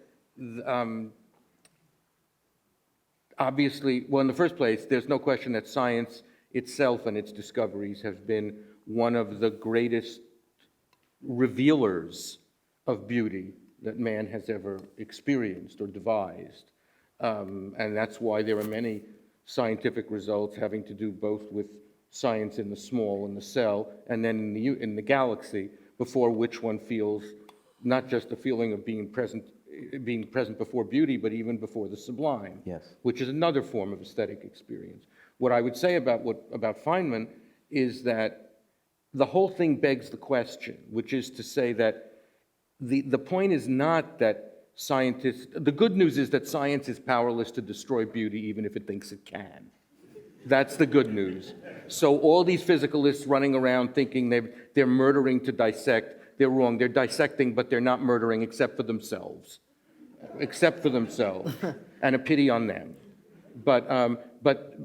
Obviously, well, in the first place, there's no question that science itself and its discoveries have been one of the greatest revealers of beauty that man has ever experienced or devised. And that's why there are many scientific results having to do both with science in the small, in the cell, and then in the galaxy, before which one feels not just a feeling of being present before beauty, but even before the sublime, Yes. which is another form of aesthetic experience. What I would say about Feynman is that the whole thing begs the question, which is to say that the point is not that scientists, the good news is that science is powerless to destroy beauty even if it thinks it can. That's the good news. So all these physicalists running around thinking they're murdering to dissect, they're wrong. They're dissecting, but they're not murdering except for themselves. And a pity on them. But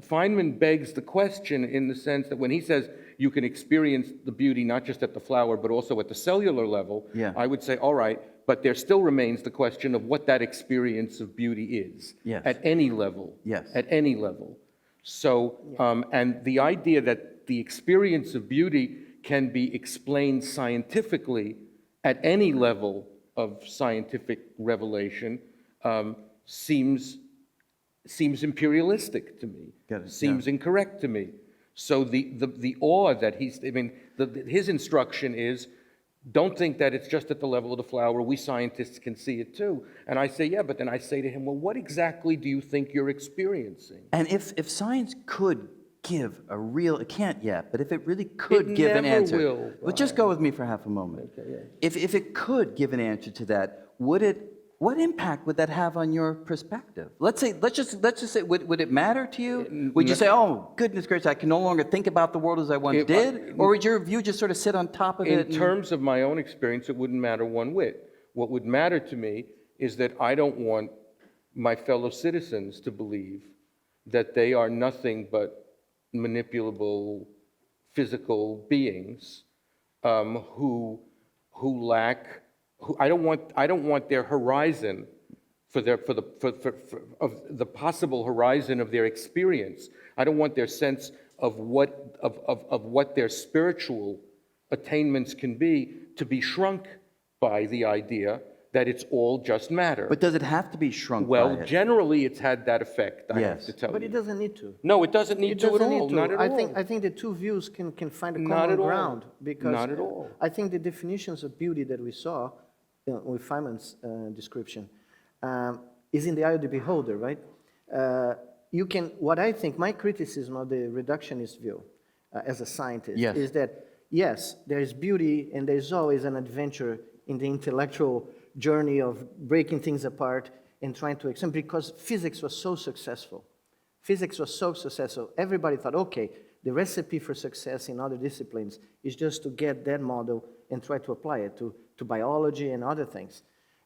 Feynman begs the question in the sense that when he says you can experience the beauty not just at the flower, but also at the cellular level, Yeah. I would say, all right, but there still remains the question of what that experience of beauty is. Yes. At any level. Yes. At any level. So, and the idea that the experience of beauty can be explained scientifically at any level of scientific revelation seems imperialistic to me. Got it, Seems incorrect to me. So the awe that his instruction is, don't think that it's just at the level of the flower. We scientists can see it too. And I say, yeah, but then I say to him, well, what exactly do you think you're experiencing? And if science could give a real, it can't yet, but if it really could give an never answer. will, Well, just go with me for half a moment. If it could give an answer to that, what impact would that have on your perspective? Let's just say, would it matter to you? Would you say, oh, goodness gracious, I can no longer think about the world as I once did? Or would your view just sort of sit on top of it? In terms of my own experience, it wouldn't matter one whit. What would matter to me is that I don't want my fellow citizens to believe that they are nothing but manipulable physical beings who lack. I don't want their horizon of the possible horizon of their experience. I don't want their sense of what their spiritual attainments can be to be shrunk by the idea that it's all just matter. But does it have to be shrunk by Well, it? generally it's had that effect, I have Yes. to tell But you. it doesn't need to. No, it doesn't need It to at doesn't all, need to. not at all. I think the two views can find a Not common at all. ground because Not at all. I think the definitions of beauty that we saw with Feynman's description is in the eye of the beholder, right? What I think, my criticism of the reductionist view as a scientist Yes. is that, yes, there is beauty and there's always an adventure in the intellectual journey of breaking things apart and trying to explain, because physics was so successful. Physics was so successful. Everybody thought, okay, the recipe for success in other disciplines is just to get that model and try to apply it to biology and other things.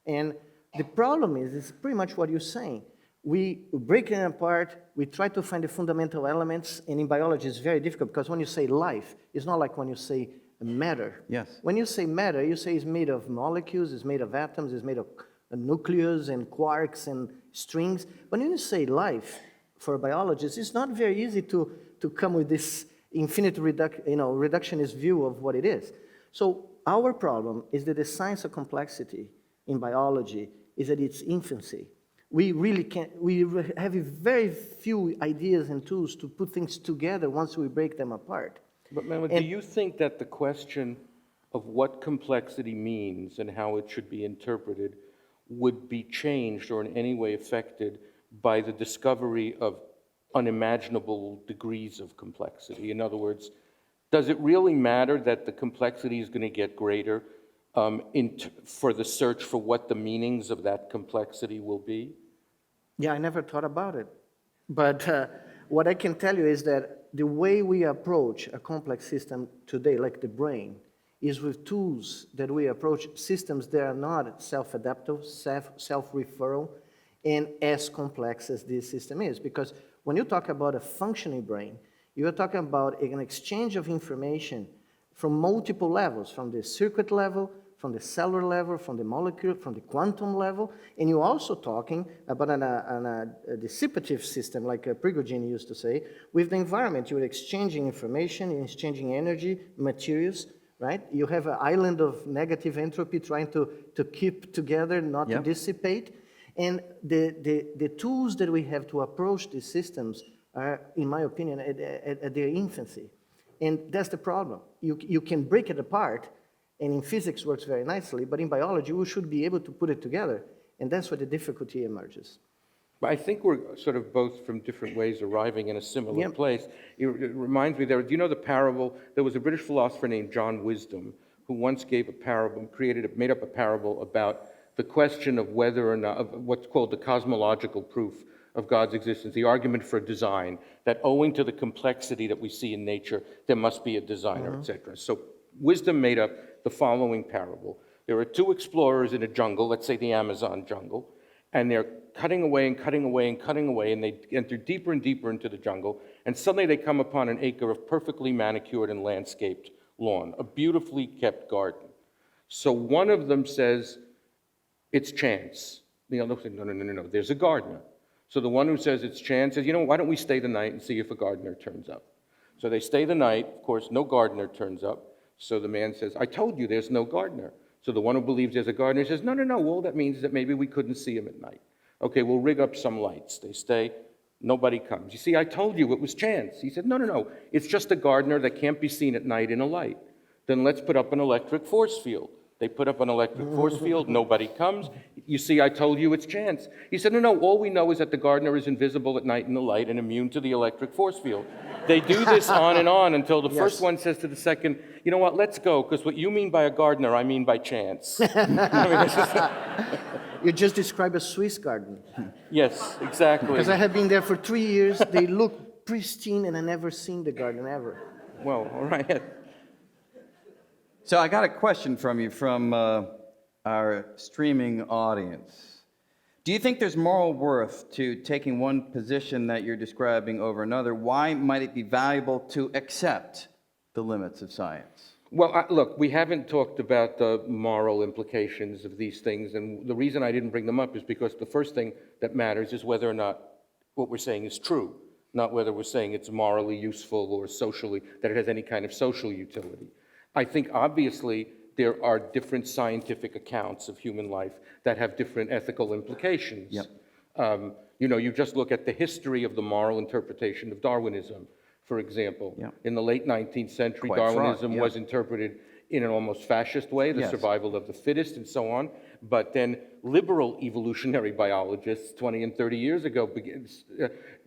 And the problem is pretty much what you're saying. We break it apart, we try to find the fundamental elements, and in biology it's very difficult because when you say life, it's not like when you say matter. Yes. When you say matter, you say it's made of molecules, it's made of atoms, it's made of nucleus and quarks and strings. But when you say life, for a biologist, it's not very easy to come with this infinite reductionist view of what it is. So our problem is that the science of complexity in biology is at its infancy. We really can't, we have very few ideas and tools to put things together once we break them apart. But Manuel, do you think that the question of what complexity means and how it should be interpreted would be changed or in any way affected by the discovery of unimaginable degrees of complexity? In other words, does it really matter that the complexity is going to get greater for the search for what the meanings of that complexity will be? Yeah, I never thought about it. But what I can tell you is that the way we approach a complex system today, like the brain, is with tools that we approach systems that are not self-adaptive, self-referral, and as complex as this system is. Because when you talk about a functioning brain, you're talking about an exchange of information from multiple levels, from the circuit level, from the cellular level, from the molecule, from the quantum level, and you're also talking about a dissipative system, like Prigogine used to say, with the environment. You're exchanging information, you're exchanging energy, materials, right? You have an island of negative entropy trying to keep together, not to dissipate. And the tools that we have to approach these systems are, in my opinion, at their infancy. And that's the problem. You can break it apart, and in physics works very nicely, but in biology, we should be able to put it together, and that's where the difficulty emerges. But I think we're sort of both from different ways arriving in a similar place. It reminds me, do you know the parable? There was a British philosopher named John Wisdom who once gave a parable, made up a parable about the question of whether or not, of what's called the cosmological proof of God's existence, the argument for design, that owing to the complexity that we see in nature, there must be a designer, etc. So Wisdom made up the following parable. There are two explorers in a jungle, let's say the Amazon jungle, and they're cutting away and cutting away and cutting away, and they enter deeper and deeper into the jungle, and suddenly they come upon an acre of perfectly manicured and landscaped lawn, a beautifully kept garden. So one of them says, it's chance. The other says, no, there's a gardener. So the one who says it's chance says, why don't we stay the night and see if a gardener turns up? So they stay the night. Of course, no gardener turns up. So the man says, I told you there's no gardener. So the one who believes there's a gardener says, no, all that means is that maybe we couldn't see him at night. Okay, we'll rig up some lights. They stay, nobody comes. You see, I told you it was chance. He said, no, it's just a gardener that can't be seen at night in a light. Then let's put up an electric force field. They put up an electric force field, nobody comes. You see, I told you it's chance. He said, no, all we know is that the gardener is invisible at night in the light and immune to the electric force field. They do this on and on until the first one says to the second, you know what, let's go, because what you mean by a gardener, I mean by chance. You just described a Swiss garden. Yes, exactly. Because I have been there for 3 years. They look pristine, and I never seen the garden ever. Well, all right. So I got a question from you from our streaming audience. Do you think there's moral worth to taking one position that you're describing over another? Why might it be valuable to accept the limits of science? Well, look, we haven't talked about the moral implications of these things, and the reason I didn't bring them up is because the first thing that matters is whether or not what we're saying is true, not whether we're saying it's morally useful or socially, that it has any kind of social utility. I think obviously there are different scientific accounts of human life that have different ethical implications. Yep. You just look at the history of the moral interpretation of Darwinism, for example. Yep. In the late 19th century, Quite Darwinism fraught, was interpreted in an almost fascist way, the survival of the fittest and so on. But then liberal evolutionary biologists 20 and 30 years ago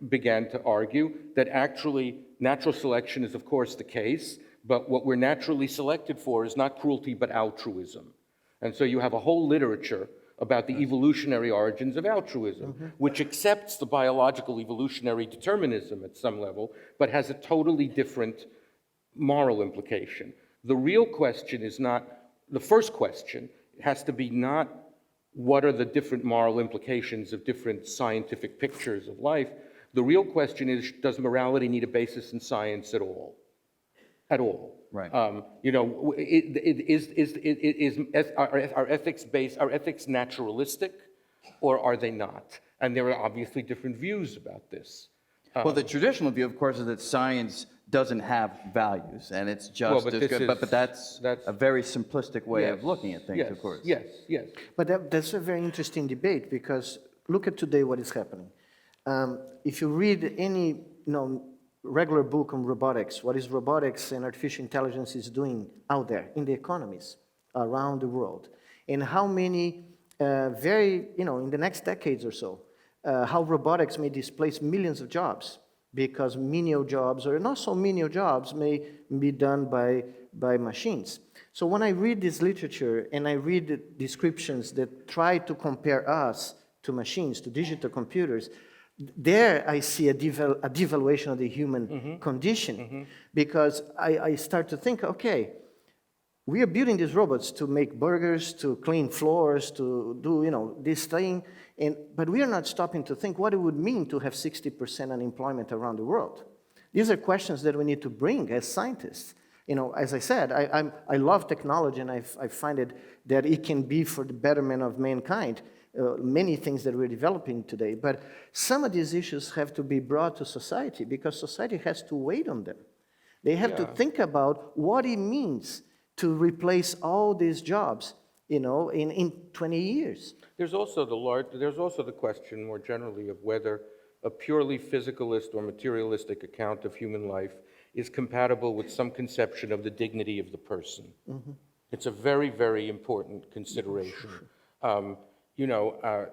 began to argue that actually natural selection is of course the case, but what we're naturally selected for is not cruelty, but altruism. And so you have a whole literature about the evolutionary origins of altruism, which accepts the biological evolutionary determinism at some level, but has a totally different moral implication. The real question is not, the first question has to be not what are the different moral implications of different scientific pictures of life. The real question is, does morality need a basis in science at all? At all. Right. Are ethics naturalistic, or are they not? And there are obviously different views about this. Well, the traditional view, of course, is that science doesn't have values, and it's just as good. But that's a very simplistic way of looking at things, of course. Yes. But that's a very interesting debate, because look at today what is happening. If you read any regular book on robotics, what is robotics and artificial intelligence is doing out there in the economies around the world, and how many in the next decades or so, how robotics may displace millions of jobs, because menial jobs or not so menial jobs may be done by machines. So when I read this literature and I read descriptions that try to compare us to machines, to digital computers, there I see a devaluation of the human condition, because I start to think, okay, we are building these robots to make burgers, to clean floors, to do this thing, but we are not stopping to think what it would mean to have 60% unemployment around the world. These are questions that we need to bring as scientists. You know, as I said, I love technology, and I find it that it can be for the betterment of mankind, many things that we're developing today. But some of these issues have to be brought to society because society has to wait on them. They have to think about what it means to replace all these jobs, you know, in 20 years. There's also the question more generally of whether a purely physicalist or materialistic account of human life is compatible with some conception of the dignity of the person. It's a very, very important consideration. You know,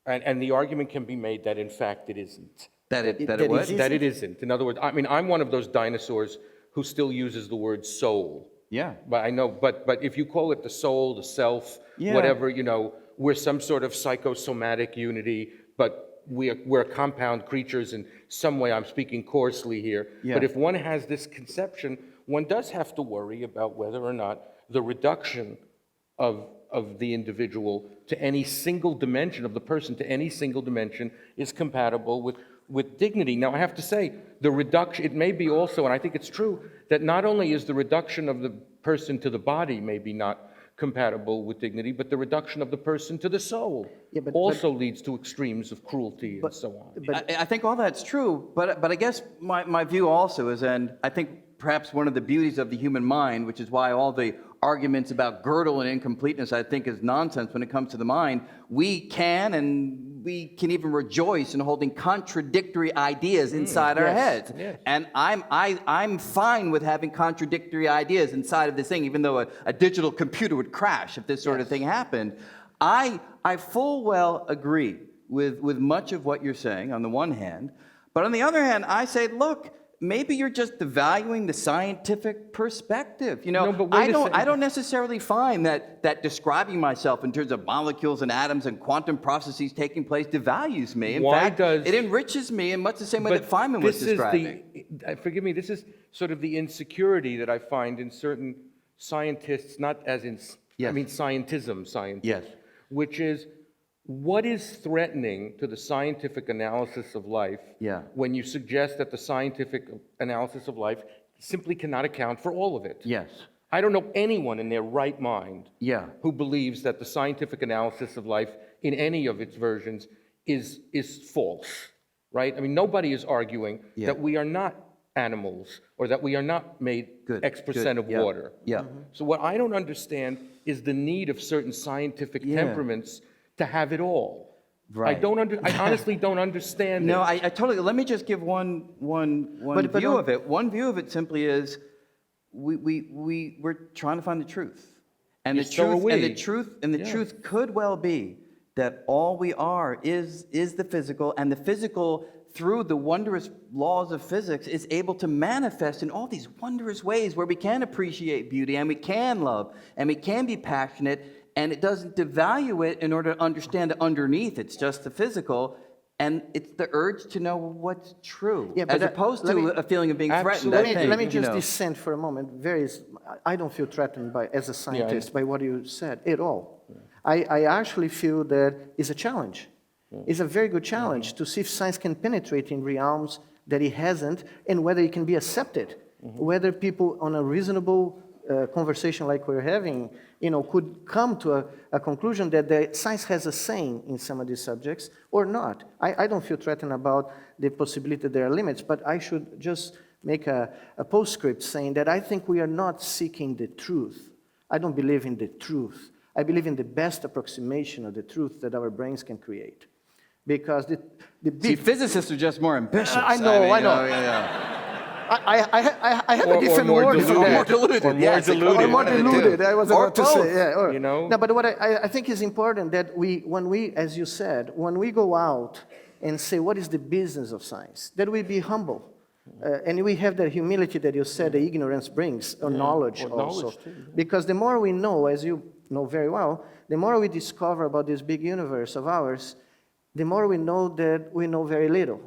and the argument can be made that in fact it isn't. That it isn't. In other words, I mean, I'm one of those dinosaurs who still uses the word soul. Yeah. But I know, but if you call it the soul, the self, Yeah. whatever, you know, we're some sort of psychosomatic unity, but we're compound creatures in some way. I'm speaking coarsely here. Yeah. But if one has this conception, one does have to worry about whether or not the reduction of the individual to any single dimension, of the person to any single dimension, is compatible with dignity. Now, I have to say, the reduction, it may be also, and I think it's true, that not only is the reduction of the person to the body maybe not compatible with dignity, but the reduction of the person to the soul also leads to extremes of cruelty and so on. I think all that's true, but I guess my view also is, and I think perhaps one of the beauties of the human mind, which is why all the arguments about girdle and incompleteness I think is nonsense when it comes to the mind, we can even rejoice in holding contradictory ideas inside our heads. Yes. And I'm fine with having contradictory ideas inside of this thing, even though a digital computer would crash if this sort of thing happened. I full well agree with much of what you're saying on the one hand, but on the other hand, I say, look, maybe you're just devaluing the scientific perspective. You know, No, but I don't necessarily find that describing myself in terms of molecules and atoms and quantum processes taking place devalues me. In fact, it enriches me in much the same way that Feynman was describing. Forgive me, this is sort of the insecurity that I find in certain scientists, not as in, I mean scientism scientists, which is, what is threatening to the scientific analysis of life when you suggest that the scientific analysis of life simply cannot account for all of it? Yes. I don't know anyone in their right mind Yeah. who believes that the scientific analysis of life in any of its versions is false, right? I mean, nobody is arguing that we are not animals or that we are not made X% of water. Yeah. So what I don't understand is the need of certain scientific temperaments to have it all. Right. I honestly don't understand No, it. I totally. Let me just give one view of it. One view of it simply is we're trying to find the truth, and the truth could well be that all we are is the physical, and the physical, through the wondrous laws of physics, is able to manifest in all these wondrous ways where we can appreciate beauty and we can love and we can be passionate. And it doesn't devalue it in order to understand that underneath it's just the physical, and it's the urge to know what's true, as opposed to a feeling of being threatened. Let me just dissent for a moment. I don't feel threatened as a scientist by what you said at all. I actually feel that it's a challenge. It's a very good challenge to see if science can penetrate in realms that it hasn't, and whether it can be accepted, whether people on a reasonable conversation like we're having, could come to a conclusion that the science has a saying in some of these subjects or not. I don't feel threatened about the possibility there are limits, but I should just make a postscript saying that I think we are not seeking the truth. I don't believe in the truth. I believe in the best approximation of the truth that our brains can create. Because See, physicists are just more ambitious. I know. I have a different word for that. More diluted. Or more diluted, I was about to say. Yeah, No, but what I think is important that when we, as you said, when we go out and say, what is the business of science? That we be humble. And we have that humility that you said the ignorance brings, or knowledge also. Knowledge too, Because the more we know, as you know very well, the more we discover about this big universe of ours, the more we know that we know very little.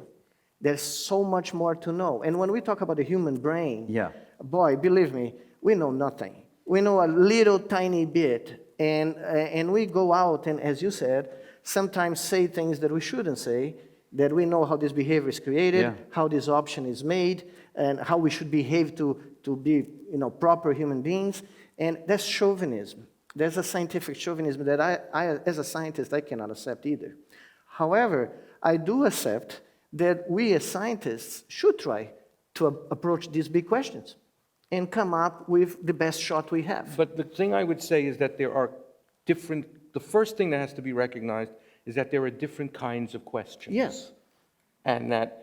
There's so much more to know. And when we talk about the human brain, boy, believe me, we know nothing. We know a little tiny bit. And we go out and, as you said, sometimes say things that we shouldn't say that we know how this behavior is created, Yeah. how this option is made, and how we should behave to be, proper human beings. And that's chauvinism. There's a scientific chauvinism that I, as a scientist, I cannot accept either. However, I do accept that we as scientists should try to approach these big questions and come up with the best shot we have. But the thing I would say is that there are the first thing that has to be recognized is that there are different kinds of questions. Yes. And that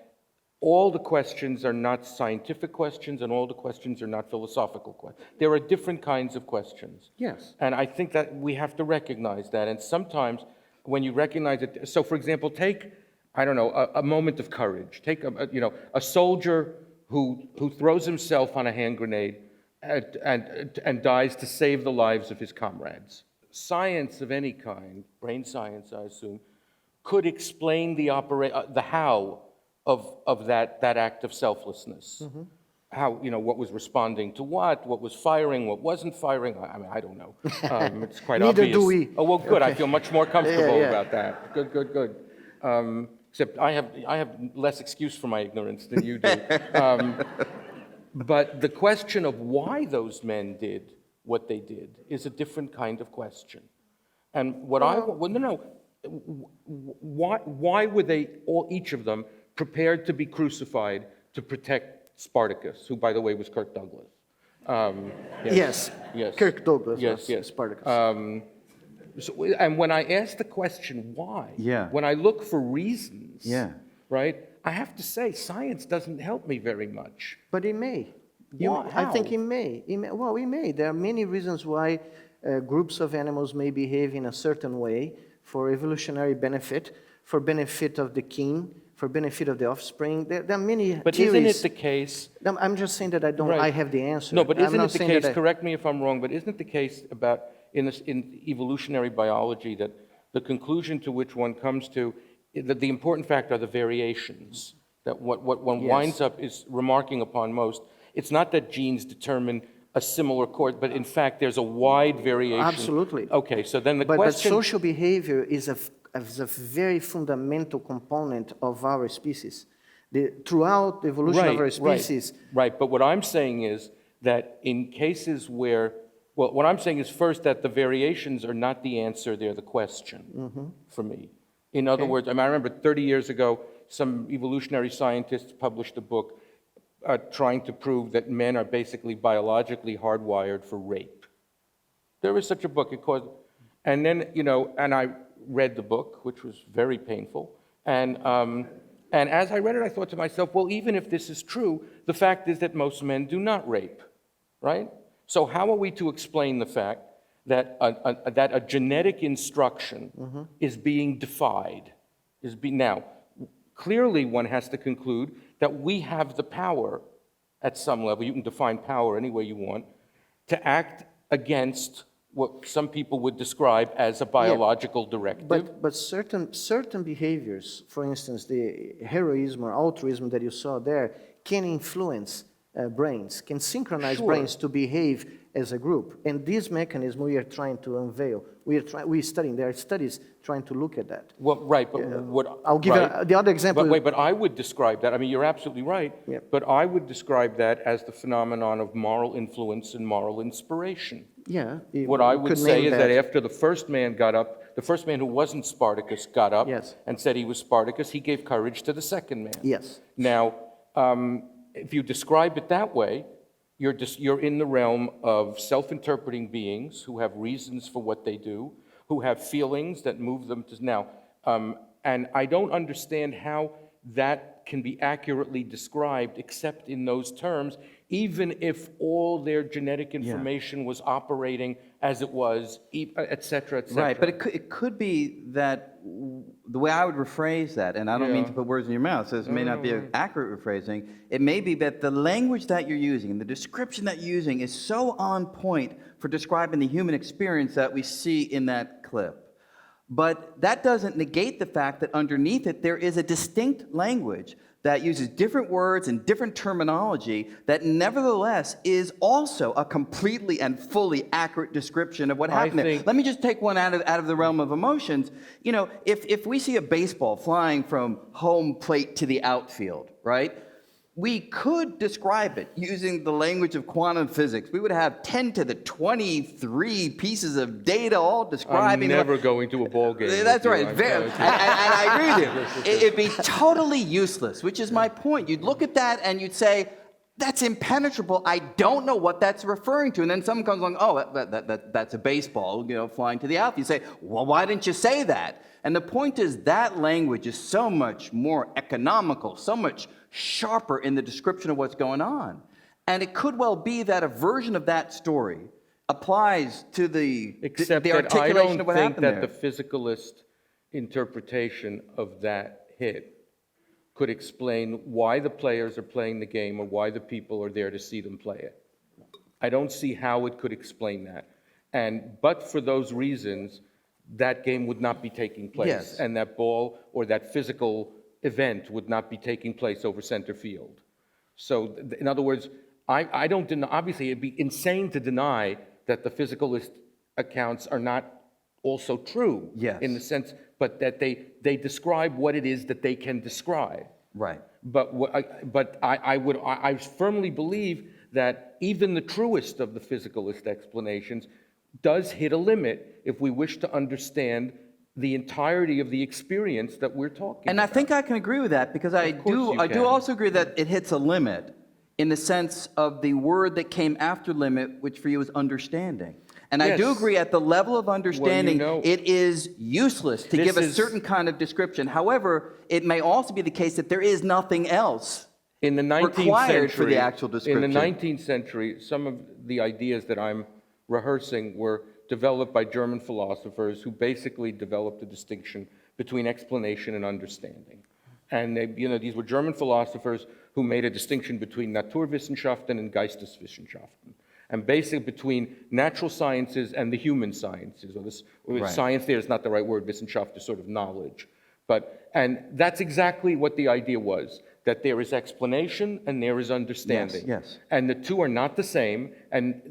all the questions are not scientific questions and all the questions are not philosophical questions. There are different kinds of questions. Yes. And I think that we have to recognize that. And sometimes when you recognize it, so for example, take, I don't know, a moment of courage. Take, a soldier who throws himself on a hand grenade and dies to save the lives of his comrades. Science of any kind, brain science, I assume, could explain the how of that act of selflessness. Mm-hmm. How, what was responding to what was firing, what wasn't firing. I mean, I don't know. It's quite Neither obvious. do we. Oh, well, good. I Okay. feel much more comfortable Yeah. about that. Good. Except I have less excuse for my ignorance than you do. But the question of why those men did what they did is a different kind of question. And why were they each of them prepared to be crucified to protect Spartacus, who, by the way, was Kirk Douglas? Yes. Yes. Kirk Douglas Yes. was Spartacus. And when I ask the question why, Yeah. when I look for reasons, Yeah. right, I have to say science doesn't help me very much. But it may. Why? I think How? it may. Well, it may. There are many reasons why groups of animals may behave in a certain way for evolutionary benefit, for benefit of the king, for benefit of the offspring. There are many But theories. isn't it the case? I'm just saying that I don't. Right. I have the answer. No, but I'm isn't not it the saying case, that correct me if I'm wrong, but isn't it the case about in evolutionary biology that the conclusion to which one comes to, that the important factor are the variations, that what one Yes. winds up is remarking upon most. It's not that genes determine a similar course, but in fact there's a wide variation. Absolutely. Okay, so then the But question... social behavior is a very fundamental component of our species. Throughout the evolution of our species. Right, but what I'm saying is that in cases where, well, what I'm saying is first that the variations are not the answer, they're the question for me. In other words, I remember 30 years ago, some evolutionary scientists published a book trying to prove that men are basically biologically hardwired for rape. There was such a book, and then, and I read the book, which was very painful, and as I read it, I thought to myself, well, even if this is true, the fact is that most men do not rape, right? So how are we to explain the fact that a genetic instruction is being defied? Now, clearly one has to conclude that we have the power at some level, you can define power any way you want, to act against what some people would describe as a biological directive. But certain behaviors, for instance, the heroism or altruism that you saw there, can influence brains, can synchronize brains to behave as a group. And this mechanism we are trying to unveil. We're studying. There are studies trying to look at that. Well, right, but I'll give you the other example. But I would describe that. I mean, you're absolutely right. Yeah. But I would describe that as the phenomenon of moral influence and moral inspiration. Yeah. What I would say is that after the first man got up, the first man who wasn't Spartacus got up Yes. and said he was Spartacus, he gave courage to the second man. Yes. Now, if you describe it that way, you're in the realm of self-interpreting beings who have reasons for what they do, who have feelings that move them to now. And I don't understand how that can be accurately described except in those terms, even if all their genetic information was operating as it was, et cetera, et cetera. Right, but it could be that the way I would rephrase that, and I don't mean to put words in your mouth, so this may not be an accurate rephrasing, it may be that the language that you're using and the description that you're using is so on point for describing the human experience that we see in that clip. But that doesn't negate the fact that underneath it there is a distinct language that uses different words and different terminology that nevertheless is also a completely and fully accurate description of what happened there. Let me just take one out of the realm of emotions. You know, if we see a baseball flying from home plate to the outfield, right? We could describe it using the language of quantum physics. We would have 10 to the 23 pieces of data all describing. I'm never going to a ball game. That's right. And I agree with you. It'd be totally useless, which is my point. You'd look at that and you'd say, that's impenetrable. I don't know what that's referring to. And then someone comes along, oh, that's a baseball, you know, flying to the outfield. You say, well, why didn't you say that? And the point is that language is so much more economical, so much sharper in the description of what's going on. And it could well be that a version of that story applies to the articulation of what happened there. Except that I don't think that the physicalist interpretation of that hit could explain why the players are playing the game or why the people are there to see them play it. I don't see how it could explain that. But for those reasons, that game would not be taking place. Yes. And that ball or that physical event would not be taking place over center field. So, in other words, I don't deny, obviously it'd be insane to deny that the physicalist accounts are not also true. Yes. In the sense, but that they describe what it is that they can describe. Right. But I firmly believe that even the truest of the physicalist explanations does hit a limit if we wish to understand the entirety of the experience that we're talking about. And I think I can agree with that because I do also agree that it hits a limit in the sense of the word that came after limit, which for you is understanding. And I do agree at the level of understanding, it is useless to give a certain kind of description. However, it may also be the case that there is nothing else in the 19th required century, for the actual description. In the 19th century, some of the ideas that I'm rehearsing were developed by German philosophers who basically developed a distinction between explanation and understanding. And these were German philosophers who made a distinction between Naturwissenschaften and Geisteswissenschaften, and basically between natural sciences and the human sciences. Or science there is not the right word, Wissenschaft is sort of knowledge. And that's exactly what the idea was, that there is explanation and there is understanding. Yes. And the two are not the same, and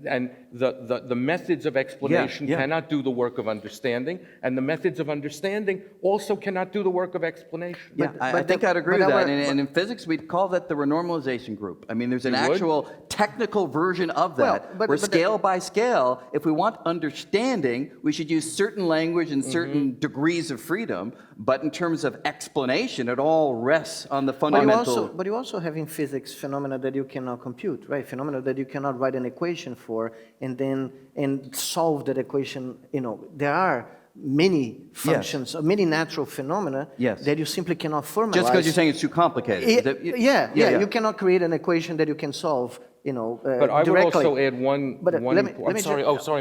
the methods of explanation cannot do the work of understanding, and the methods of understanding also cannot do the work of explanation. Yeah, I think I'd agree with that. And in physics, we'd call that the renormalization group. I mean, there's an actual technical version of that, where scale by scale, if we want understanding, we should use certain language and certain degrees of freedom, but in terms of explanation, it all rests on the fundamental... But you also have in physics phenomena that you cannot compute, right? Phenomena that you cannot write an equation for and solve that equation. There are many functions, many natural phenomena that you simply cannot formalize. Just because you're saying it's too complicated. You cannot create an equation that you can solve, But I would directly. also add one.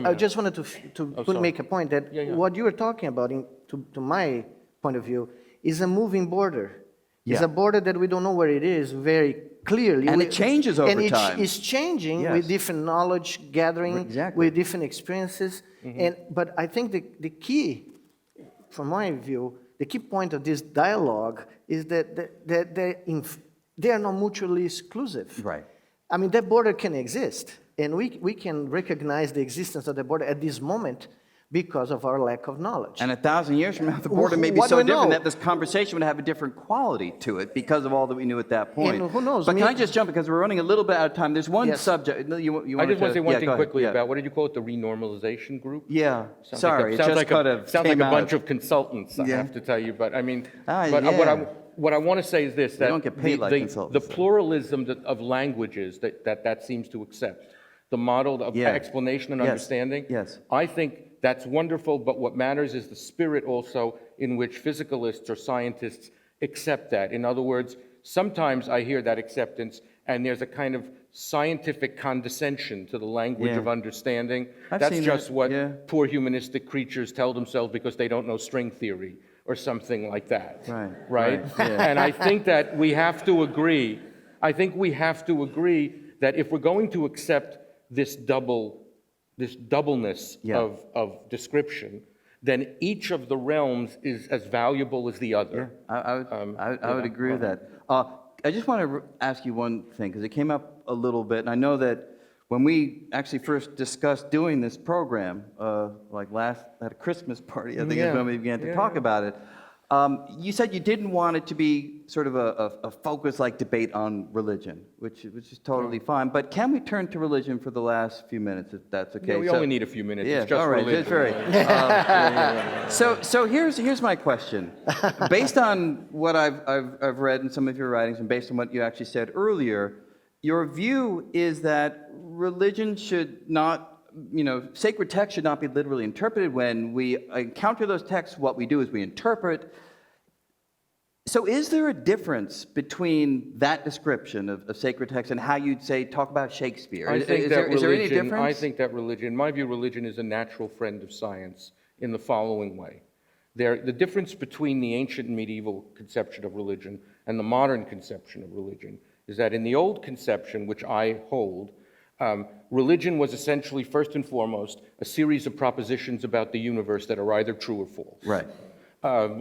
I just wanted to make a point that what you were talking about, to my point of view, is a moving border. It's a border that we don't know where it is very clearly. And it changes over time. And it's changing with different knowledge gathering, with different experiences. But I think the key, from my view, the key point of this dialogue is that they are not mutually exclusive. Right. I mean, that border can exist, and we can recognize the existence of the border at this moment because of our lack of knowledge. And 1,000 years from now, the border may be so different that this conversation would have a different quality to it because of all that we knew at that point. And who knows? But can I just jump, because we're running a little bit out of time. There's one subject. I just want to say one thing quickly about, what did you call it, the renormalization group? Yeah, Sounds sorry. Sounds like a out. bunch of consultants, I have to tell you. But I mean, what I want to say is this, that don't get paid like consultants, the pluralism of languages that seems to accept, the model of explanation and understanding, I think that's wonderful, but what matters is the spirit also in which physicalists or scientists accept that. In other words, sometimes I hear that acceptance and there's a kind of scientific condescension to the language of understanding. That's just what poor humanistic creatures tell themselves because they don't know string theory or something like that. Right? And I think that we have to agree, that if we're going to accept this doubleness of description, then each of the realms is as valuable as the other. I would agree with that. I just want to ask you one thing, because it came up a little bit, and I know that when we actually first discussed doing this program, like at a Christmas party, I think is when we began to talk about it, you said you didn't want it to be sort of a focus-like debate on religion, which is totally fine. But can we turn to religion for the last few minutes, if that's okay? Yeah, we only need a few minutes. Yeah, it's just all right. religion. It's very. So here's my question. Based on what I've read in some of your writings, and based on what you actually said earlier, your view is that religion should not, sacred text should not be literally interpreted. When we encounter those texts, what we do is we interpret. So is there a difference between that description of sacred text and how you'd say, talk about Shakespeare? Is there any difference? I think that religion, in my view, religion is a natural friend of science in the following way. The difference between the ancient and medieval conception of religion and the modern conception of religion is that in the old conception, which I hold, religion was essentially, first and foremost, a series of propositions about the universe that are either true or false. Right.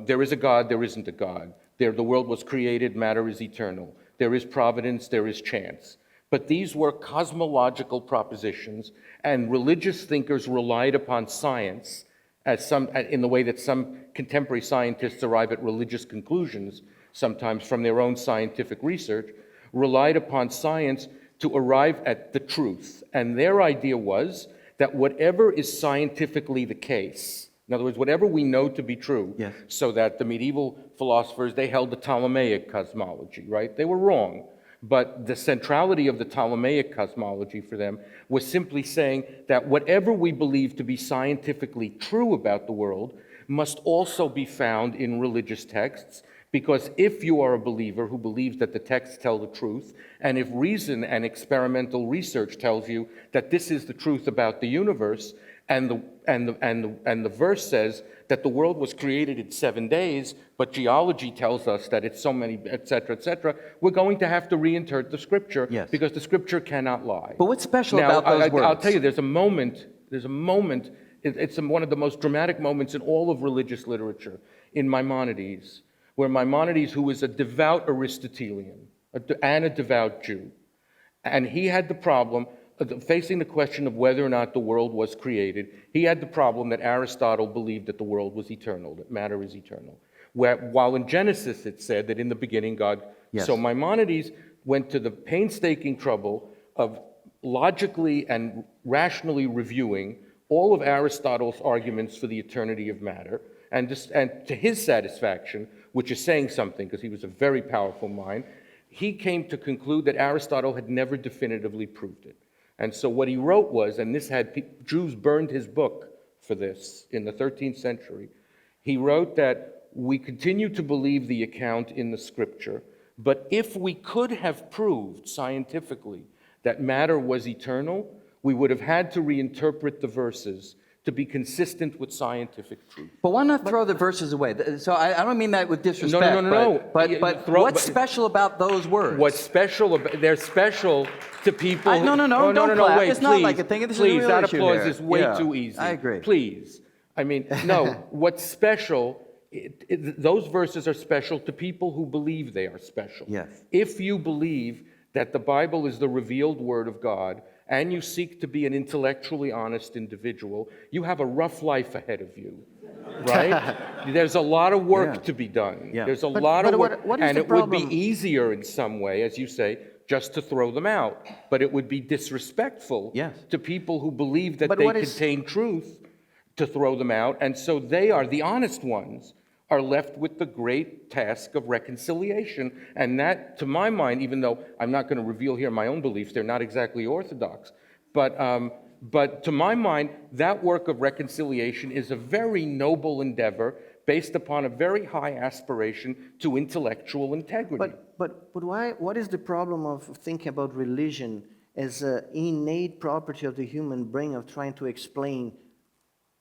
There is a God, there isn't a God. The world was created, matter is eternal. There is providence, there is chance. But these were cosmological propositions, and religious thinkers relied upon science in the way that some contemporary scientists arrive at religious conclusions, sometimes from their own scientific research, relied upon science to arrive at the truth. And their idea was that whatever is scientifically the case, in other words, whatever we know to be true, yes. So that the medieval philosophers, they held the Ptolemaic cosmology, right? They were wrong. But the centrality of the Ptolemaic cosmology for them was simply saying that whatever we believe to be scientifically true about the world must also be found in religious texts, because if you are a believer who believes that the texts tell the truth, and if reason and experimental research tells you that this is the truth about the universe, and the verse says that the world was created in 7 days, but geology tells us that it's so many, et cetera, we're going to have to reinterpret the scripture, yes. Because the scripture cannot lie. But what's special about those words? I'll tell you, there's a moment, it's one of the most dramatic moments in all of religious literature, in Maimonides, where Maimonides, who was a devout Aristotelian and a devout Jew, and he had the problem, facing the question of whether or not the world was created, he had the problem that Aristotle believed that the world was eternal, that matter is eternal. While in Genesis it said that in the beginning God... Yes. So Maimonides went to the painstaking trouble of logically and rationally reviewing all of Aristotle's arguments for the eternity of matter, and to his satisfaction, which is saying something because he was a very powerful mind, he came to conclude that Aristotle had never definitively proved it. And so what he wrote was, and this had Jews burned his book for this in the 13th century, he wrote that we continue to believe the account in the scripture, but if we could have proved scientifically that matter was eternal, we would have had to reinterpret the verses to be consistent with scientific truth. But why not throw the verses away? So I don't mean that with disrespect. No. But what's special about those words? What's special about... They're special to people... No, don't clap. Wait, It's not like a thing. This is a please, real that issue applause here. is way Yeah, too easy. I agree. Please. I mean, no, what's special... those verses are special to people who believe they are special. Yes. If you believe that the Bible is the revealed word of God, and you seek to be an intellectually honest individual, you have a rough life ahead of you, right? There's a lot of work to be done. Yeah. There's a lot of work, what is and the it would problem? be easier in some way, as you say, just to throw them out. But it would be disrespectful to people who believe that they contain truth to throw them out, and so they are, the honest ones, are left with the great task of reconciliation. And that, to my mind, even though I'm not going to reveal here my own beliefs, they're not exactly orthodox, but to my mind, that work of reconciliation is a very noble endeavor based upon a very high aspiration to intellectual integrity. But why? What is the problem of thinking about religion as an innate property of the human brain of trying to explain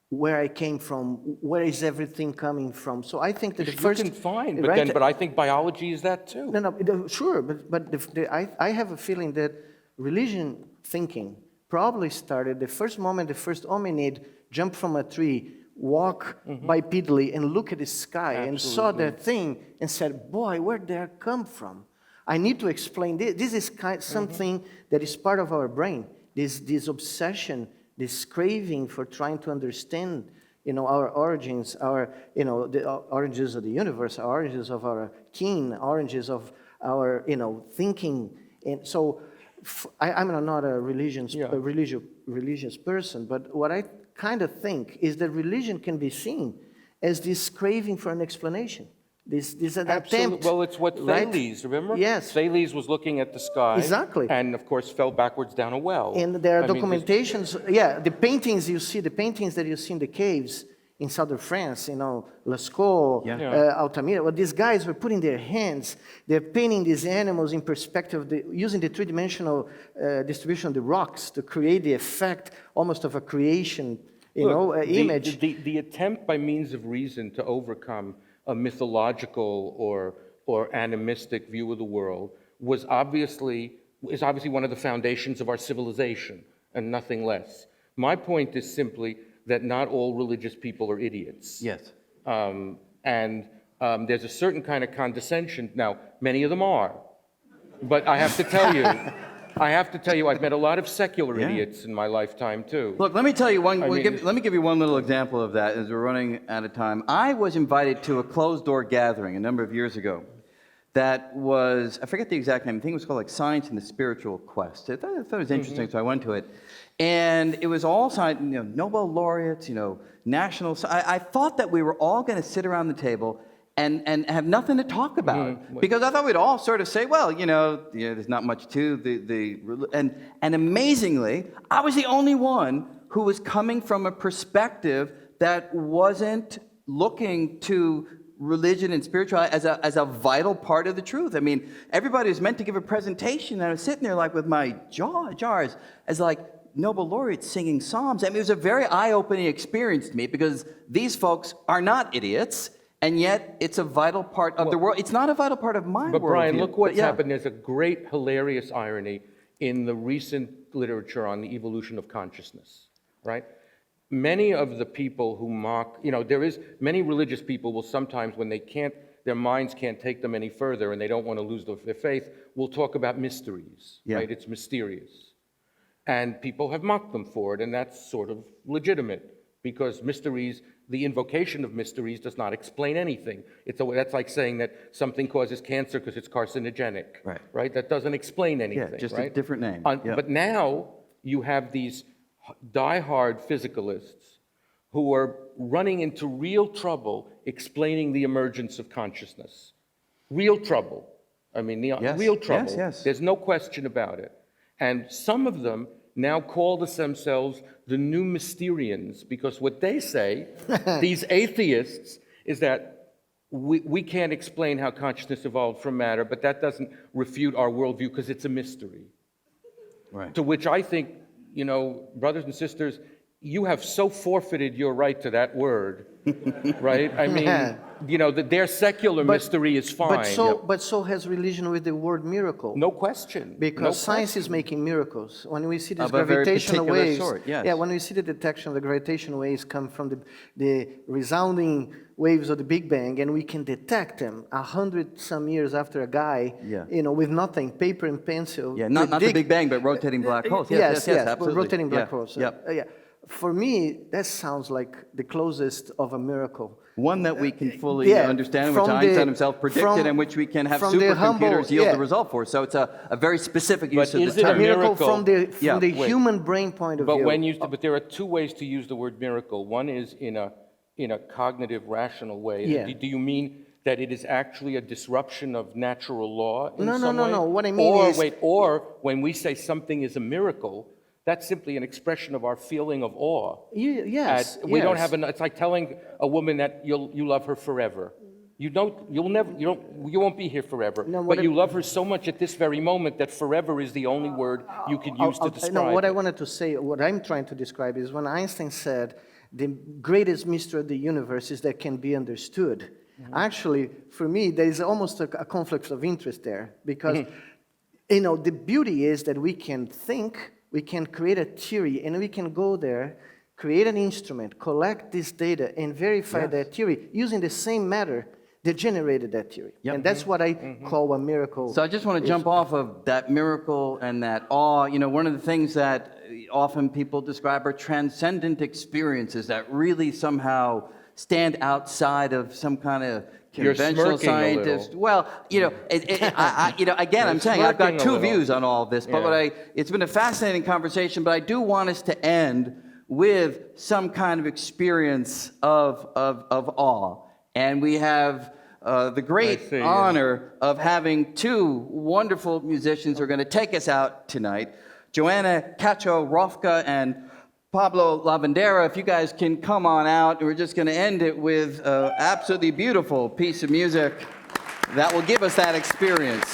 where I came from, where is everything coming from? So I think that the first... You can find, but, right? but I think biology is that too. No, sure, but I have a feeling that religion thinking probably started the first moment the first hominid jumped from a tree walk bipedally and look at the sky and saw that thing and said, boy, where did that come from? I need to explain this. This is something that is part of our brain, this obsession, this craving for trying to understand, our origins, the origins of the universe, our origins of our kin, origins of our, thinking. And so I'm not a religious person, but what I kind of think is that religion can be seen as this craving for an explanation. This an attempt. Well, it's what Thales, remember? Yes. Thales was looking at the sky. Exactly. And, of course, fell backwards down a well. And there are documentations, the paintings that you see in the caves in southern France, Lascaux, Altamira, well, these guys were putting their hands, they're painting these animals in perspective, using the three-dimensional distribution of the rocks to create the effect almost of a creation, image. The attempt by means of reason to overcome a mythological or animistic view of the world is obviously one of the foundations of our civilization, and nothing less. My point is simply that not all religious people are idiots. Yes. There's a certain kind of condescension. Now, many of them are. But I have to tell you, I've met a lot of secular idiots in my lifetime, too. Look, let me tell you let me give you one little example of that as we're running out of time. I was invited to a closed-door gathering a number of years ago that was, I forget the exact name, I think it was called like Science and the Spiritual Quest. I thought it was interesting, so I went to it. And it was all Nobel laureates, national. I thought that we were all going to sit around the table and have nothing to talk about, because I thought we'd all sort of say, well, there's not much to and amazingly, I was the only one who was coming from a perspective that wasn't looking to religion and spirituality as a vital part of the truth. I mean, everybody was meant to give a presentation, and I was sitting there like with my jaw jars as like Nobel laureates singing psalms. I mean, it was a very eye-opening experience to me, because these folks are not idiots, and yet it's a vital part of the world. It's not a vital part of my world. But Brian, look what's happened. There's a great, hilarious irony in the recent literature on the evolution of consciousness, right? Many of the people who mock, many religious people will sometimes, when their minds can't take them any further and they don't want to lose their faith, will talk about mysteries, right? It's mysterious. And people have mocked them for it, and that's sort of legitimate, because mysteries, the invocation of mysteries does not explain anything. That's like saying that something causes cancer because it's carcinogenic, right? That doesn't explain anything, just right? a different name. But now you have these die-hard physicalists who are running into real trouble explaining the emergence of consciousness. Real trouble. I mean, real trouble. Yes. There's no question about it. And some of them now call themselves the new Mysterians, because what they say, these atheists, is that we can't explain how consciousness evolved from matter, but that doesn't refute our worldview because it's a mystery. Right. To which I think, brothers and sisters, you have so forfeited your right to that word, right? I mean, their secular mystery is fine. But so has religion with the word miracle. No question. Because science is making miracles. When we see these of a very gravitational particular waves, sort, yes. When we see the detection of the gravitational waves come from the resounding waves of the Big Bang, and we can detect them 100-some years after a guy, with nothing, paper and pencil. Yeah, not the Big Bang, but rotating black holes. Yes, absolutely. Rotating black holes. Yep. For me, that sounds like the closest of a miracle. One that we can fully understand, which Einstein himself predicted, and which we can have supercomputers yield the result for. So it's a very specific use of the term. A miracle from the human brain point of view. But there are two ways to use the word miracle. One is in a cognitive, rational way. Yeah. Do you mean that it is actually a disruption of natural law in some way? No. What I mean or when we say something is a miracle, that's simply an expression of our feeling of awe. Yes. We don't have it's like telling a woman that you love her forever. You won't be here forever. But you love her so much at this very moment that forever is the only word you can use to describe No, what it. I wanted to say, what I'm trying to describe is when Einstein said the greatest mystery of the universe is that can be understood. Actually, for me, there is almost a conflict of interest there, because the beauty is that we can think, we can create a theory, and we can go there create an instrument, collect this data, and verify that theory using the same matter that generated that theory. And that's what I call a miracle. So I just want to jump off of that miracle and that awe. You know, one of the things that often people describe are transcendent experiences that really somehow stand outside of some kind of You're conventional smirking a little. scientist. Well, you know, again, I'm saying I've got smirking a two little. views on all of this, but it's been a fascinating conversation. But I do want us to end with some kind of experience of awe, and we have the great honor of having two wonderful musicians who are going to take us out tonight, Joanna Cacho-Rofka and Pablo Lavandera. If you guys can come on out, we're just going to end it with an absolutely beautiful piece of music that will give us that experience.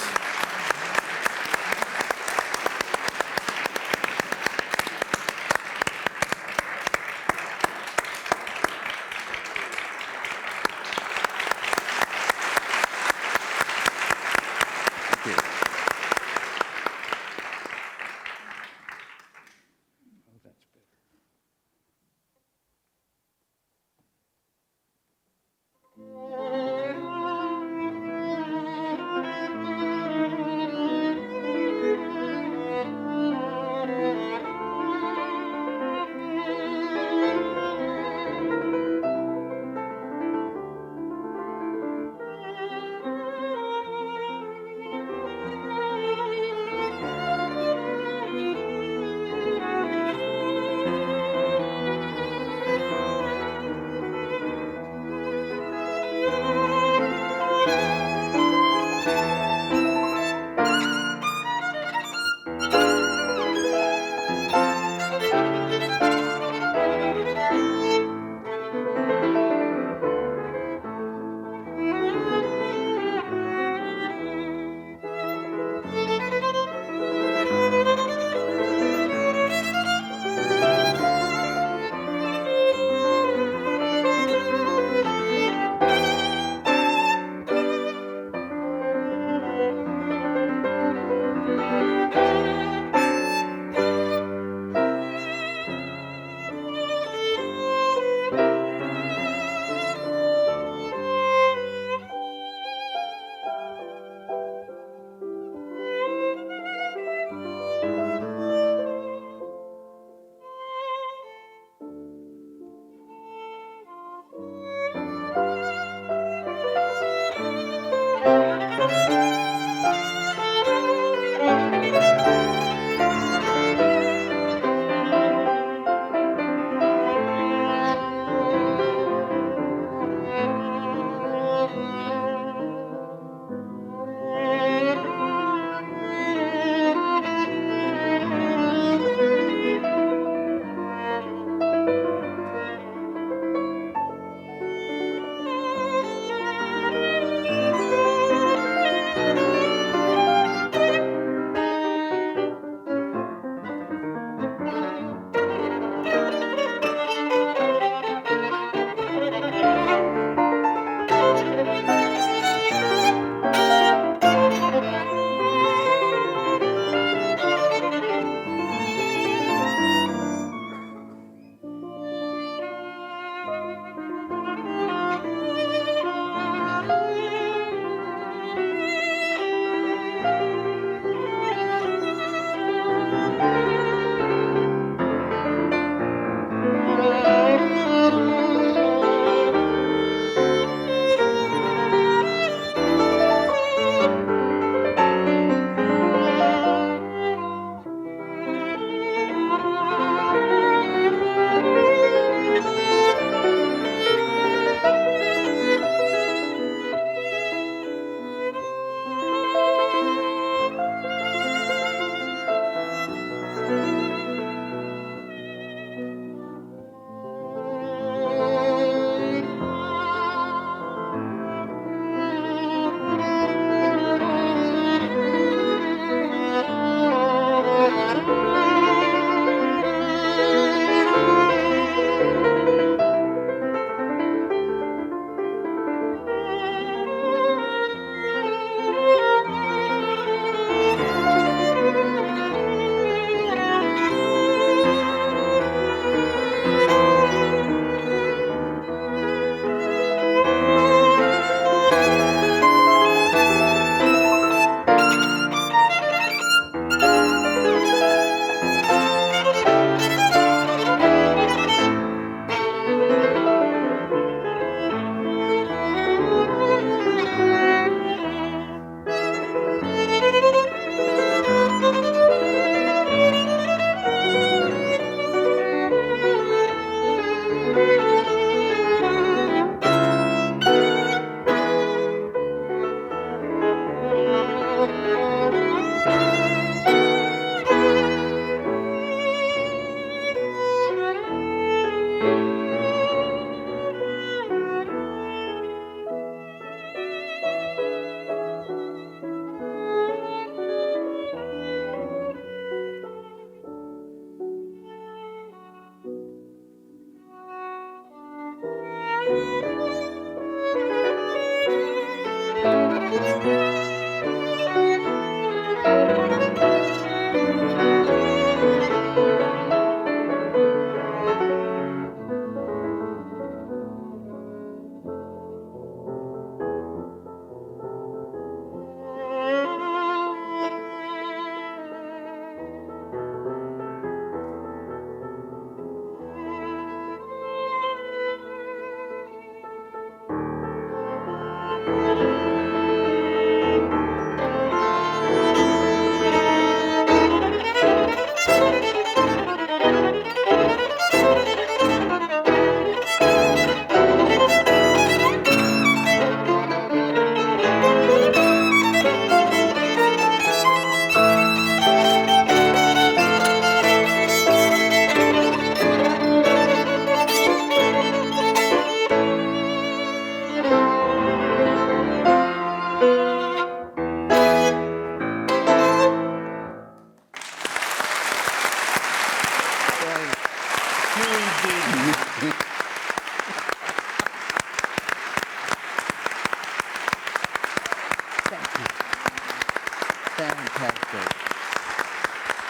Fantastic.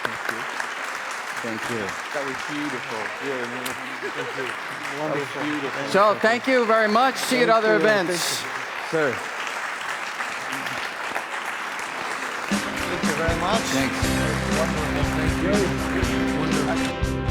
Thank you. Thank you. That was beautiful. Really, wonderful. Beautiful. So thank you very much. See you at other events. Sir. Thank you very much. Thanks. Thank you. Wonderful.